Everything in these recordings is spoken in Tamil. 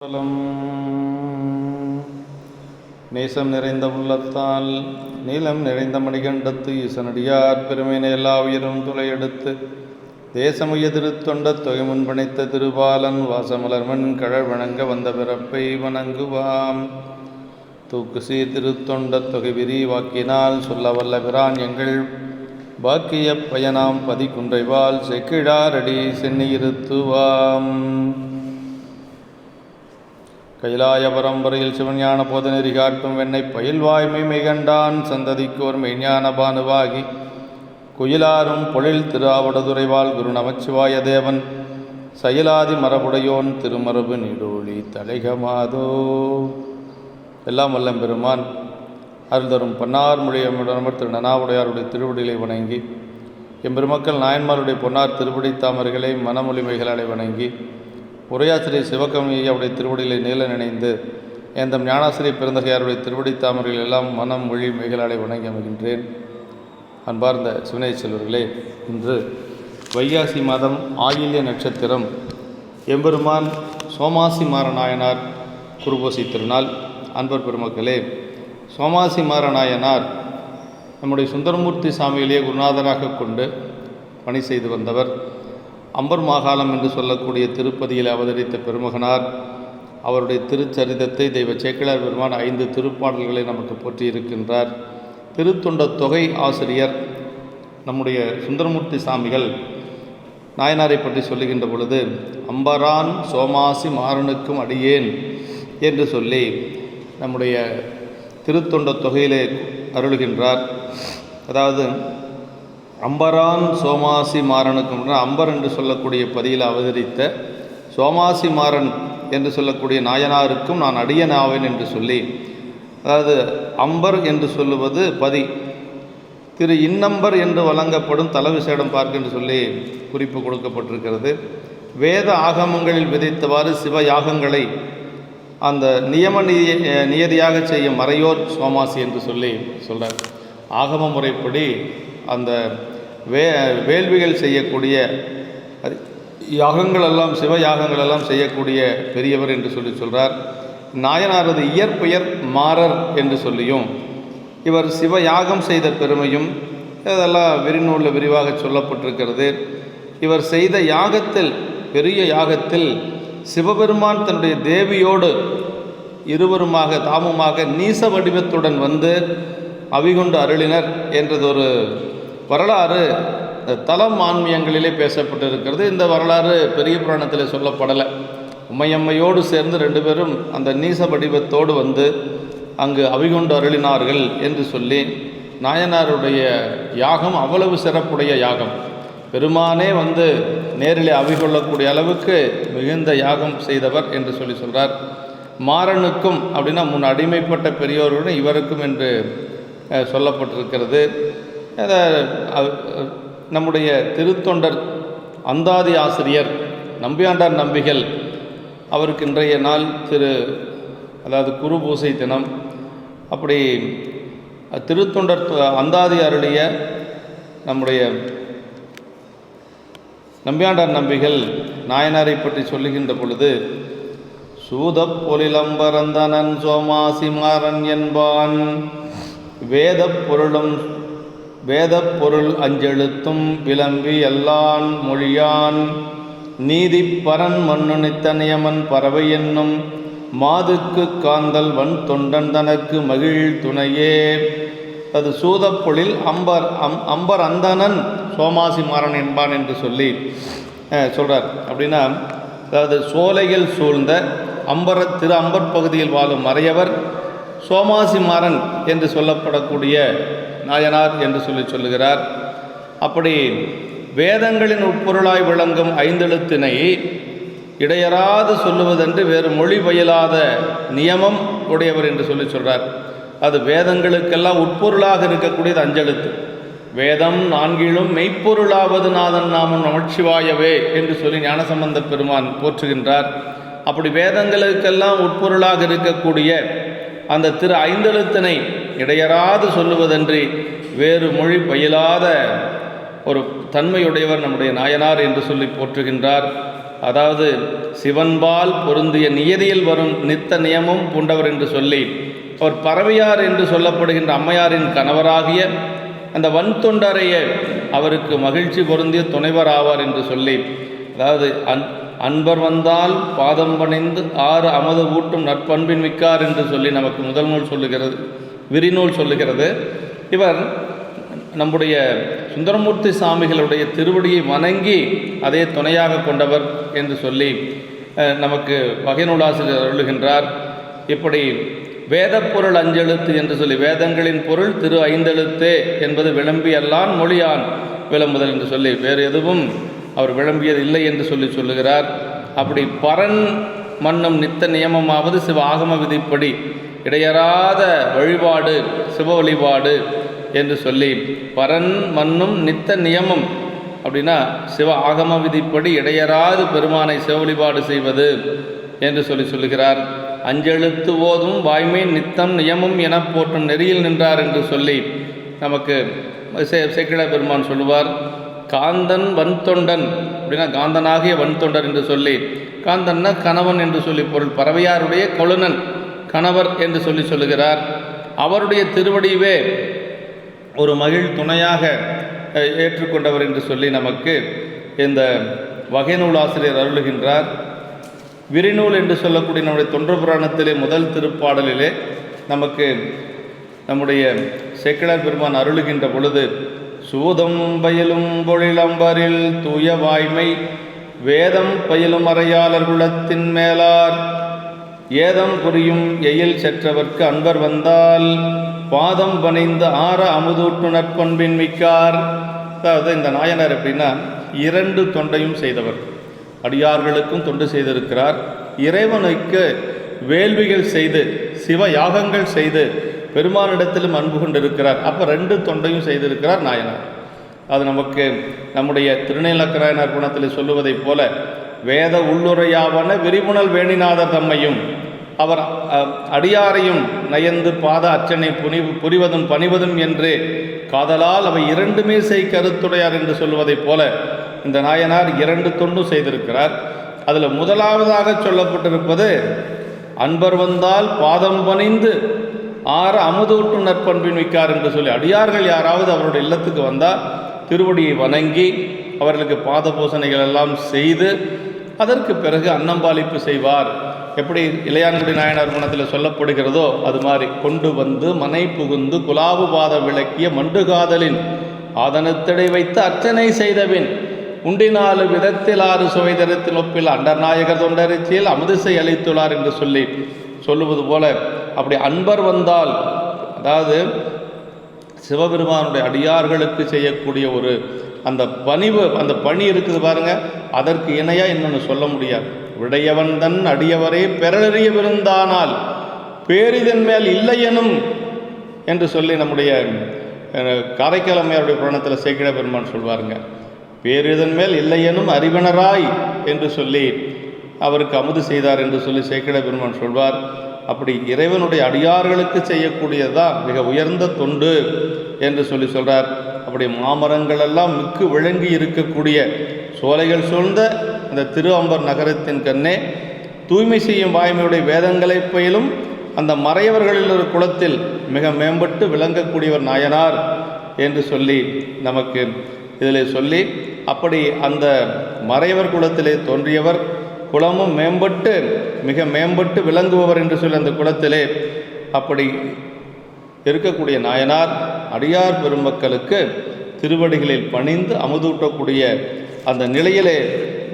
பலம் நேசம் நிறைந்த உள்ளத்தால் நீளம் நிறைந்த மணிகண்டத்து ஈசனடியார் பெருமையினை எல்லா உயிரும் துளையெடுத்து தேசமுய திருத்தொண்ட தொகை முன்பணித்த திருபாலன் வாசமலர்மன் கழல் வணங்க வந்த பிறப்பை வணங்குவாம். தூக்கு சீர் திருத்தொண்ட தொகை விரிவாக்கினால் சொல்ல வல்ல பிரான் எங்கள் பாக்கிய பயனாம் பதிக்குன்றைவால் செக்கிழாரடி சென்னியிருத்துவாம். கைலாய பரம்பரையில் சிவஞான போதநெறி காட்டும் வெண்ணை பயில்வாய்மை மெய்கண்டான் சந்ததிக்கோர் மெய்ஞான பானுவாகி குயிலாரும் பொழில் திருஆவடுதுறைவாள் குரு நமச்சிவாய தேவன் சயிலாதி மரபுடையோன் திருமரபு நீடோழி தலைகமாதோ. எல்லாம் வல்லம் பெருமான் அருள் தரும் பன்னார் மொழியமுடனமர் திரு நனாவுடையாருடைய திருவடிகளை வணங்கி எம்பெருமக்கள் நாயன்மாருடைய பொன்னார் திருப்படி தாமர்களை மனமொழிமைகளாலை வணங்கி உரையாசிரியர் சிவகமியாருடைய திருவடிகளை நீல நினைந்து எந்தம் ஞானாசிரியர் பிறந்தகையாருடைய திருவடி தாமரைகள் எல்லாம் மனம் மொழி மெய்களாலை வணங்கி அமைகின்றேன். அன்பார்ந்த சிவனை செல்வர்களே, இன்று வைகாசி மாதம் ஆயில்ய நட்சத்திரம் எம்பெருமான் சோமாசி மாரநாயனார் குருபூசை திருநாள். அன்பர் பெருமக்களே, சோமாசி மாரநாயனார் நம்முடைய சுந்தரமூர்த்தி சாமியிலேயே குருநாதராக கொண்டு பணி செய்து வந்தவர். அம்பர் மாகாளம் என்று சொல்லக்கூடிய திருப்பதியில் அவதரித்த பெருமகனார். அவருடைய திருச்சரிதத்தை தெய்வ சேக்கிழார் பெருமான் 5 திருப்பாடல்களை நமக்கு போற்றியிருக்கின்றார். திருத்தொண்ட தொகை ஆசிரியர் நம்முடைய சுந்தரமூர்த்தி சாமிகள் நாயனாரை பற்றி சொல்லுகின்ற பொழுது அம்பரான் சோமாசி மாறனுக்கும் அடியேன் என்று சொல்லி நம்முடைய திருத்தொண்ட தொகையிலே அருளுகின்றார். அதாவது அம்பரான் சோமாசி மாறனுக்கும் அம்பர் என்று சொல்லக்கூடிய பதியில் அவதரித்த சோமாசி மாறன் என்று சொல்லக்கூடிய நாயனாருக்கும் நான் அடியனாவேன் என்று சொல்லி, அதாவது அம்பர் என்று சொல்லுவது பதி, திரு இன்னம்பர் என்று வழங்கப்படும் தலவிசேடம் பார்க்க என்று சொல்லி குறிப்பு கொடுக்கப்பட்டிருக்கிறது. வேத ஆகமங்களில் விதைத்தவாறு சிவ யாகங்களை அந்த நியம நியதியாக செய்யும் மறையோர் சோமாசி என்று சொல்லி சொல்கிறார். ஆகம முறைப்படி அந்த வேள்விகள் செய்யக்கூடிய யாகங்களெல்லாம் சிவ யாகங்களெல்லாம் செய்யக்கூடிய பெரியவர் என்று சொல்லி சொல்கிறார். நாயனாரது இயற்பெயர் மாறர் என்று சொல்லியும் இவர் சிவ யாகம் செய்த பெருமையும் இதெல்லாம் விரிநூலில் விரிவாக சொல்லப்பட்டிருக்கிறது. இவர் செய்த யாகத்தில், பெரிய யாகத்தில் சிவபெருமான் தன்னுடைய தேவியோடு இருவருமாக தாமுமாக நீச வடிவத்துடன் வந்து அவிகொண்டு அருளினர் என்றதொரு வரலாறு தலம் ஆன்மீகங்களிலே பேசப்பட்டிருக்கிறது. இந்த வரலாறு பெரிய புராணத்தில் சொல்லப்படலை. உமையம்மையோடு சேர்ந்து 2 பேரும் அந்த நீச வடிவத்தோடு வந்து அங்கு அவிகொண்டு அருளினார்கள் என்று சொல்லி நாயனாருடைய யாகம் அவ்வளவு சிறப்புடைய யாகம். பெருமானே வந்து நேரிலே அவிகொள்ளக்கூடிய அளவுக்கு மிகுந்த யாகம் செய்தவர் என்று சொல்லி சொல்கிறார். மாறனுக்கும் அப்படின்னா முன் அடிமைப்பட்ட பெரியோருடன் இவருக்கும் என்று சொல்லப்பட்டிருக்கிறது. நம்முடைய திருத்தொண்டர் அந்தாதி ஆசிரியர் நம்பியாண்டார் நம்பிகள் அவருக்கு இன்றைய நாள் அதாவது குரு பூசை தினம். அப்படி திருத்தொண்டர் அந்தாதி அருளிய நம்முடைய நம்பியாண்டார் நம்பிகள் நாயனாரை பற்றி சொல்லுகின்ற பொழுது சூதப் பொலிலம்பரந்தனன் சோமாசி மாறன் என்பான் வேதப் பொருள் அஞ்செழுத்தும் விளம்பி எல்லான் மொழியான் நீதி பரன் மண்ணுணித்த நியமன் பறவை என்னும் மாதுக்கு காந்தல் வன் தொண்டன் தனக்கு மகிழ் துணையே. அது சூதப்பொழில் அம்பர் அந்தணன் சோமாசி மாறன் என்பான் என்று சொல்லி சொல்கிறார். அப்படின்னா அதாவது சோலைகள் சூழ்ந்த திரு அம்பர் பகுதியில் வாழும் மறையவர் சோமாசி மாறன் என்று சொல்லப்படக்கூடிய நாயனார் என்று சொல்லுகிறார். அப்படி வேதங்களின் உட்பொருளாய் விளங்கும் 5 எழுத்தினை இடையறாது சொல்லுவதென்று வேறு மொழி பயிலாத நியமம் உடையவர் என்று சொல்கிறார். அது வேதங்களுக்கெல்லாம் உட்பொருளாக இருக்கக்கூடியது 5 எழுத்து. வேதம் 4லும் மெய்ப்பொருளாவது நாதன் நாமம் நமச்சிவாயவே என்று சொல்லி ஞானசம்பந்த பெருமான் போற்றுகின்றார். அப்படி வேதங்களுக்கெல்லாம் உட்பொருளாக இருக்கக்கூடிய அந்த திரு 5 எழுத்தினை இடையறாது சொல்லுவதன்றி வேறு மொழி பயிலாத ஒரு தன்மையுடையவர் நம்முடைய நாயனார் என்று சொல்லி போற்றுகின்றார். அதாவது சிவன்பால் பொருந்திய நியதியில் வரும் நித்த நியமம் பூண்டவர் என்று சொல்லி அவர் பறவையார் என்று சொல்லப்படுகின்ற அம்மையாரின் கணவராகிய அந்த வன்தொண்டரைய அவருக்கு மகிழ்ச்சி பொருந்திய துணைவர் ஆவார் என்று சொல்லி, அதாவது அன்பர் வந்தால் பாதம் பணிந்து 6 அமுது ஊட்டும் நற்பண்பின் மிக்கார் என்று சொல்லி நமக்கு முதல் நூல் சொல்லுகிறது, விரிநூல் சொல்லுகிறது. இவர் நம்முடைய சுந்தரமூர்த்தி சாமிகளுடைய திருவடியை வணங்கி அதே துணையாக கொண்டவர் என்று சொல்லி நமக்கு வகை நூலாசிரியர் அருளுகின்றார். இப்படி வேதப்பொருள் அஞ்செழுத்து என்று சொல்லி, வேதங்களின் பொருள் திரு 5 எழுத்தே என்பது விளம்பியல்லான் மொழியான் விளம்புதல் என்று சொல்லி, வேறு எதுவும் அவர் விளம்பியது இல்லை என்று சொல்லுகிறார். அப்படி பரன் மன்னும் நித்த நியமமாவது சிவ ஆகம விதிப்படி இடையறாத வழிபாடு சிவ வழிபாடு என்று சொல்லி, பரன் மன்னும் நித்த நியமம் அப்படின்னா சிவ ஆகம விதிப்படி இடையறாது பெருமானை சிவ வழிபாடு செய்வது என்று சொல்லுகிறார். அஞ்செழுத்து ஓதும் வாய்மை நித்தம் நியமம் என போற்றும் நெறியில் நின்றார் என்று சொல்லி நமக்கு சேக்கிழார் பெருமான் சொல்லுவார். காந்தன் வன்தொண்டன் அப்படின்னா காந்தனாகிய வன்தொண்டர் என்று சொல்லி, காந்தன்னா கணவன் என்று சொல்லி பொருள், பறவையாருடைய கொழுனன் கணவர் என்று சொல்லுகிறார். அவருடைய திருவடிவே ஒரு மகிழ் துணையாக ஏற்றுக்கொண்டவர் என்று சொல்லி நமக்கு இந்த வகை நூலாசிரியர் அருளுகின்றார். விரிநூல் என்று சொல்லக்கூடிய நம்முடைய தொன்று புராணத்திலே முதல் திருப்பாடலிலே நமக்கு நம்முடைய சேக்கிழார் பெருமான் அருளுகின்ற பொழுது, சூதம் பயிலும் பொழிலம்பரில் தூய வாய்மை வேதம் பயிலும் அறையாளர் குலத்தின் மேலார் ஏதம் புரியும் எயில் செற்றவர்க்கு அன்பர் வந்தால் பாதம் பணிந்து 6 அமுதூட்டு நற்பண்பின் மிக்கார். அதாவது இந்த நாயனார் எப்படின்னா 2 தொண்டையும் செய்தவர், அடியார்களுக்கும் தொண்டு செய்திருக்கிறார், இறைவனுக்கு வேள்விகள் செய்து சிவ யாகங்கள் செய்து பெருமானிடத்திலும் அன்பு கொண்டிருக்கிறார். அப்போ 2 தொண்டையும் செய்திருக்கிறார் நாயனார். அது நமக்கு நம்முடைய திருநீலக்கராயனார் குணத்தில் சொல்லுவதைப் போல, வேத உள்ளுரையாவன விரிபுணல் வேணிநாதர் தம்மையும் அவர் அடியாரையும் நயந்து பாத அர்ச்சனை புரிவதும் பணிவதும் என்று காதலால் அவை 2மே செய் கருத்துடையார் என்று சொல்வதைப் போல இந்த நாயனார் 2 தொண்டும் செய்திருக்கிறார். அதில் முதலாவதாக சொல்லப்பட்டிருப்பது அன்பர் வந்தால் பாதம் பணிந்து 6 அமுதூட்டும் நற்பண்பின் மிக்கார் என்று சொல்லி, அடியார்கள் யாராவது அவருடைய இல்லத்துக்கு வந்தால் திருவடியை வணங்கி அவர்களுக்கு பாத பூசணைகள் எல்லாம் செய்து அதற்கு பிறகு அன்னம்பாளிப்பு செய்வார். எப்படி இளையான்குடி நாயனார் குணத்தில் சொல்லப்படுகிறதோ அது மாதிரி கொண்டு வந்து மனை புகுந்து குலாவு பாத விளக்கிய மண்டுகாதலின் ஆதனத்திடை வைத்து அர்ச்சனை செய்தபின் உண்டினாலு விதத்தில் 6 சுவைதரத்தில் ஒப்பில் அண்டர்நாயகர் தொண்டரிச்சியில் அமுதிசை அளித்துள்ளார் என்று சொல்லுவது போல, அப்படி அன்பர் வந்தால், அதாவது சிவபெருமானுடைய அடியார்களுக்கு செய்யக்கூடிய ஒரு அந்த பணிவு, அந்த பணி இருக்குது பாருங்க, அதற்கு இணையாக இன்னொன்று சொல்ல முடியாது. விடையவன் தன் அடியவரே பெறறிய விருந்தானால் பேரிதன் மேல் இல்லையெனும் என்று சொல்லி நம்முடைய காரைக்கால் அம்மையாருடைய புராணத்தில் சேக்கிழ பெருமான் சொல்வாருங்க. பேரிதன் மேல் இல்லையெனும் அறிவினராய் என்று சொல்லி அவருக்கு அமுது செய்தார் என்று சொல்லி சேக்கிழ பெருமான் சொல்வார். அப்படி இறைவனுடைய அடியார்களுக்கு செய்யக்கூடியதான் மிக உயர்ந்த தொண்டு என்று சொல்கிறார். அப்படி மாமரங்கள் எல்லாம் மிக்கு விளங்கி இருக்கக்கூடிய சோலைகள் சூழ்ந்த அந்த திரு அம்பர் நகரத்தின் கண்ணே தூய்மை செய்யும் வாய்மையுடைய வேதங்களை பயிலும் அந்த மறையவர்களில் ஒரு குலத்தில் மிக மேம்பட்டு விளங்கக்கூடியவர் நாயனார் என்று சொல்லி நமக்கு இதில் சொல்லி, அப்படி அந்த மறையவர் குலத்திலே தோன்றியவர், குலமும் மேம்பட்டு மிக மேம்பட்டு விளங்குபவர் என்று சொல்லி அந்த குலத்திலே அப்படி இருக்கக்கூடிய நாயனார் அடியார் பெருமக்களுக்கு திருவடிகளில் பணிந்து அமுதூட்டக்கூடிய அந்த நிலையிலே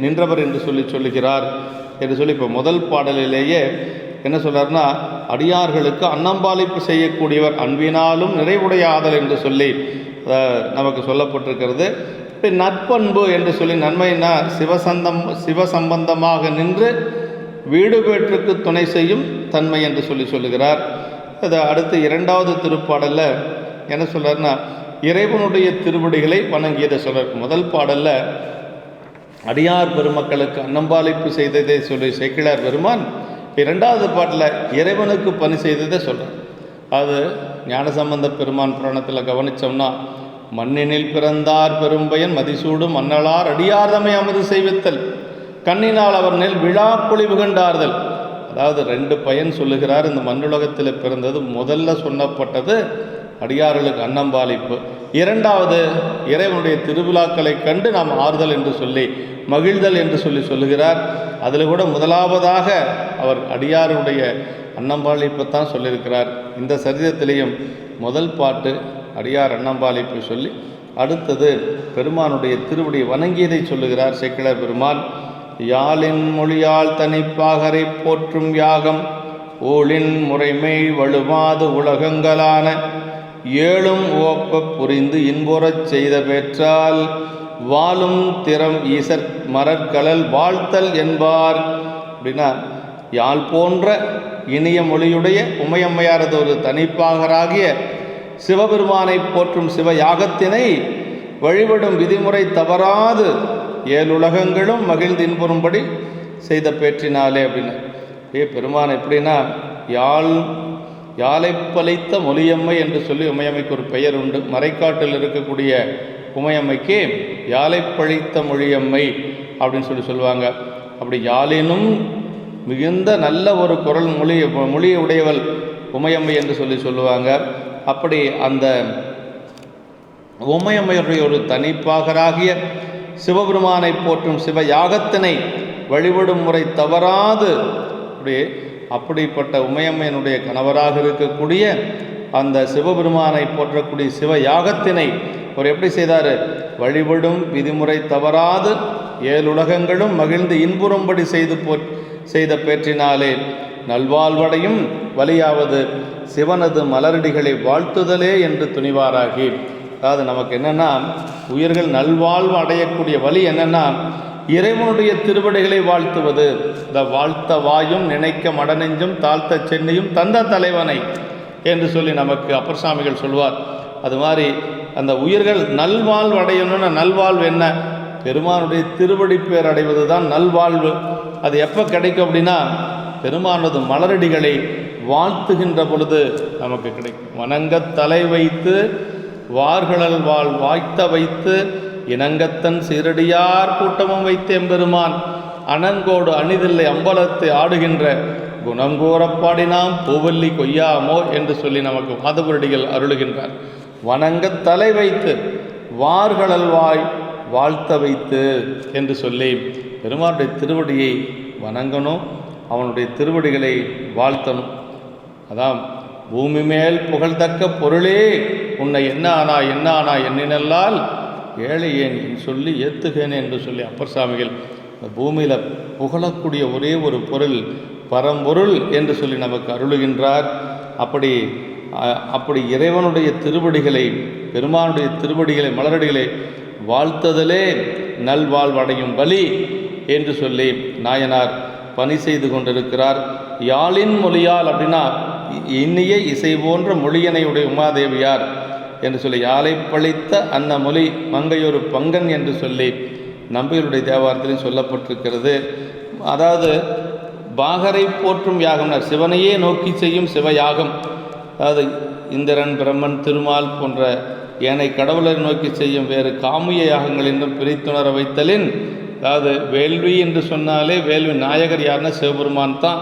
நின்றவர் என்று சொல்லுகிறார் என்று சொல்லி இப்போ முதல் பாடலிலேயே என்ன சொல்கிறார்னா, அடியார்களுக்கு அன்னம்பாளிப்பு செய்யக்கூடியவர் அன்பினாலும் நிறைவுடைய ஆதல் என்று சொல்லி நமக்கு சொல்லப்பட்டிருக்கிறது. நற்பண்பு என்று சொல்லி, நன்மைனா சிவசம்பந்தமாக நின்று வீடு பேற்றுக்கு துணை செய்யும் தன்மை என்று சொல்லுகிறார். அதை அடுத்து 2வது திருப்பாடலில் என்ன சொல்கிறார்னா, இறைவனுடைய திருவடிகளை வணங்கியதை சொல்கிறார். முதல் பாடலில் அடியார் பெருமக்களுக்கு அன்னம்பாளிப்பு செய்ததை சொல்லி சேக்கிழார் பெருமான் 2வது பாட்டில் இறைவனுக்கு பணி செய்ததை சொல்கிறார். அது ஞானசம்பந்த பெருமான் புராணத்தில் கவனித்தோம்னா, மண்ணினில் பிறந்தார் பெரும்பயன் மதிசூடும் மன்னலார் அடியார்தமை அமுது செய்வித்தல் கண்ணினால் அவர் நெல் விழா பொழிவு கண்டார்கள். அதாவது 2 பயன் சொல்லுகிறார். இந்த மண்ணுலகத்தில் பிறந்தது முதல்ல சொன்னப்பட்டது அடியார்களுக்கு அன்னம்பாலிப்பு. 2வது இறைவனுடைய திருவிழாக்களை கண்டு நாம் ஆறுதல் என்று சொல்லி மகிழ்தல் என்று சொல்லுகிறார். அதில் கூட முதலாவதாக அவர் அடியாருடைய அன்னம்பாலிப்பைத்தான் சொல்லியிருக்கிறார். இந்த சரிதத்திலேயும் முதல் பாட்டு அடியார் அன்னம்பாலிப்பு சொல்லி அடுத்தது பெருமானுடைய திருவடி வணங்கியதை சொல்லுகிறார் சேக்கிழார் பெருமான். யாழின் மொழியால் தனிப்பாகரை போற்றும் யாகம் ஊழின் முறைமை வலுவாது உலகங்களான ஏழும் ஓப்ப புரிந்து இன்புறச் செய்த பெற்றால் வாழும் திறம் ஈசற் மரற்கலல் வாழ்த்தல் என்பார். அப்படின்னா யாழ் போன்ற இனிய மொழியுடைய உமையம்மையாரது ஒரு தனிப்பாகராகிய சிவபெருமானை போற்றும் சிவ யாகத்தினை வழிபடும் விதிமுறை தவறாது 7 உலகங்களும் மகிழ்ந்து இன்புறும்படி செய்த பேற்றினாலே அப்படின்னு. பெருமான் எப்படின்னா யாழை பழித்த மொழியம்மை என்று சொல்லி உமையம்மைக்கு ஒரு பெயர் உண்டு. மறைக்காட்டில் இருக்கக்கூடிய உமையம்மைக்கு யாழை பழித்த மொழியம்மை அப்படின்னு சொல்லுவாங்க. அப்படி யாழினும் மிகுந்த நல்ல ஒரு குரல் மொழியை உடையவள் உமையம்மை என்று சொல்லுவாங்க. அப்படி அந்த உமையம்மையுடைய ஒரு தனிப்பாகராகிய சிவபெருமானை போற்றும் சிவ யாகத்தினை வழிபடும் முறை தவறாது அப்படிப்பட்ட உமையம்மையினுடைய கணவராக இருக்கக்கூடிய அந்த சிவபெருமானை போற்றக்கூடிய சிவ யாகத்தினை அவர் எப்படி செய்தார்? வழிபடும் விதிமுறை தவறாது 7 உலகங்களும் மகிழ்ந்து இன்புறும்படி செய்த பேற்றினாலே நல்வாழ்வடையும் வலியாவது சிவனது மலரடிகளை வாழ்த்துதலே என்று துணிவாராகி. அதாவது நமக்கு என்னென்னா உயிர்கள் நல்வாழ்வு அடையக்கூடிய வழி என்னென்னா இறைவனுடைய திருவடிகளை வாழ்த்துவது. இந்த வாழ்த்த வாயும் நினைக்க மடநெஞ்சும் தாழ்த்த சென்னையும் தந்த தலைவனை என்று சொல்லி நமக்கு அப்பர் சாமிகள் சொல்வார். அது மாதிரி அந்த உயிர்கள் நல்வாழ்வு அடையணும்னா நல்வாழ்வு என்ன? பெருமானுடைய திருவடி பேர் அடைவது தான் நல்வாழ்வு. அது எப்போ கிடைக்கும் அப்படின்னா பெருமானது மலரடிகளை வாழ்த்துகின்ற பொழுது நமக்கு கிடைக்கும். வணங்க தலை வைத்து வார்களல் வாய்த்த வைத்து இனங்கத்தன் சீரடியார் கூட்டமும் வைத்தேன் பெருமான் அனங்கோடு அணிதில்லை அம்பலத்தை ஆடுகின்ற குணங்கூறப்பாடினாம் பூவல்லி கொய்யாமோ என்று சொல்லி நமக்கு மாதவரடிகள் அருளுகின்றார். வணங்க தலை வைத்து வார்களல் வாழ்த்த வைத்து என்று சொல்லி பெருமானுடைய திருவடியை வணங்கணும், அவனுடைய திருவடிகளை வாழ்த்தணும். அதான் பூமி மேல் புகழ்தக்க பொருளே உன்னை என்ன ஆனா எண்ணினல்லால் ஏழை ஏன் சொல்லி ஏத்துகேன் என்று சொல்லி அப்பர் சாமிகள் இந்த பூமியில் புகழக்கூடிய ஒரே ஒரு பொருள் பரம்பொருள் என்று சொல்லி நமக்கு அருளுகின்றார். அப்படி இறைவனுடைய திருவடிகளை பெருமானுடைய திருவடிகளை மலரடிகளை வாழ்த்ததிலே நல்வாழ்வடையும் வழி என்று சொல்லி நாயனார் பணி செய்து கொண்டிருக்கிறார். யாழின் மொழியால் அப்படின்னா இன்னிய இசை போன்ற மொழியனையுடைய உமாதேவியார் என்று சொல்லி யாழை பழித்த அன்ன மொழி மங்கையொரு பங்கன் என்று சொல்லி நம்பிகளுடைய தேவாரத்திலும் சொல்லப்பட்டிருக்கிறது. அதாவது பாகரை போற்றும் யாகம்னார் சிவனையே நோக்கி செய்யும் சிவயாகம். அதாவது இந்திரன் பிரம்மன் திருமால் போன்ற ஏனை கடவுளை நோக்கி செய்யும் வேறு காமிய யாகங்கள் என்றும் பிரித்துணர வைத்தலின். அதாவது வேள்வி என்று சொன்னாலே வேள்வி நாயகர் யாருன்னா சிவபெருமான் தான்.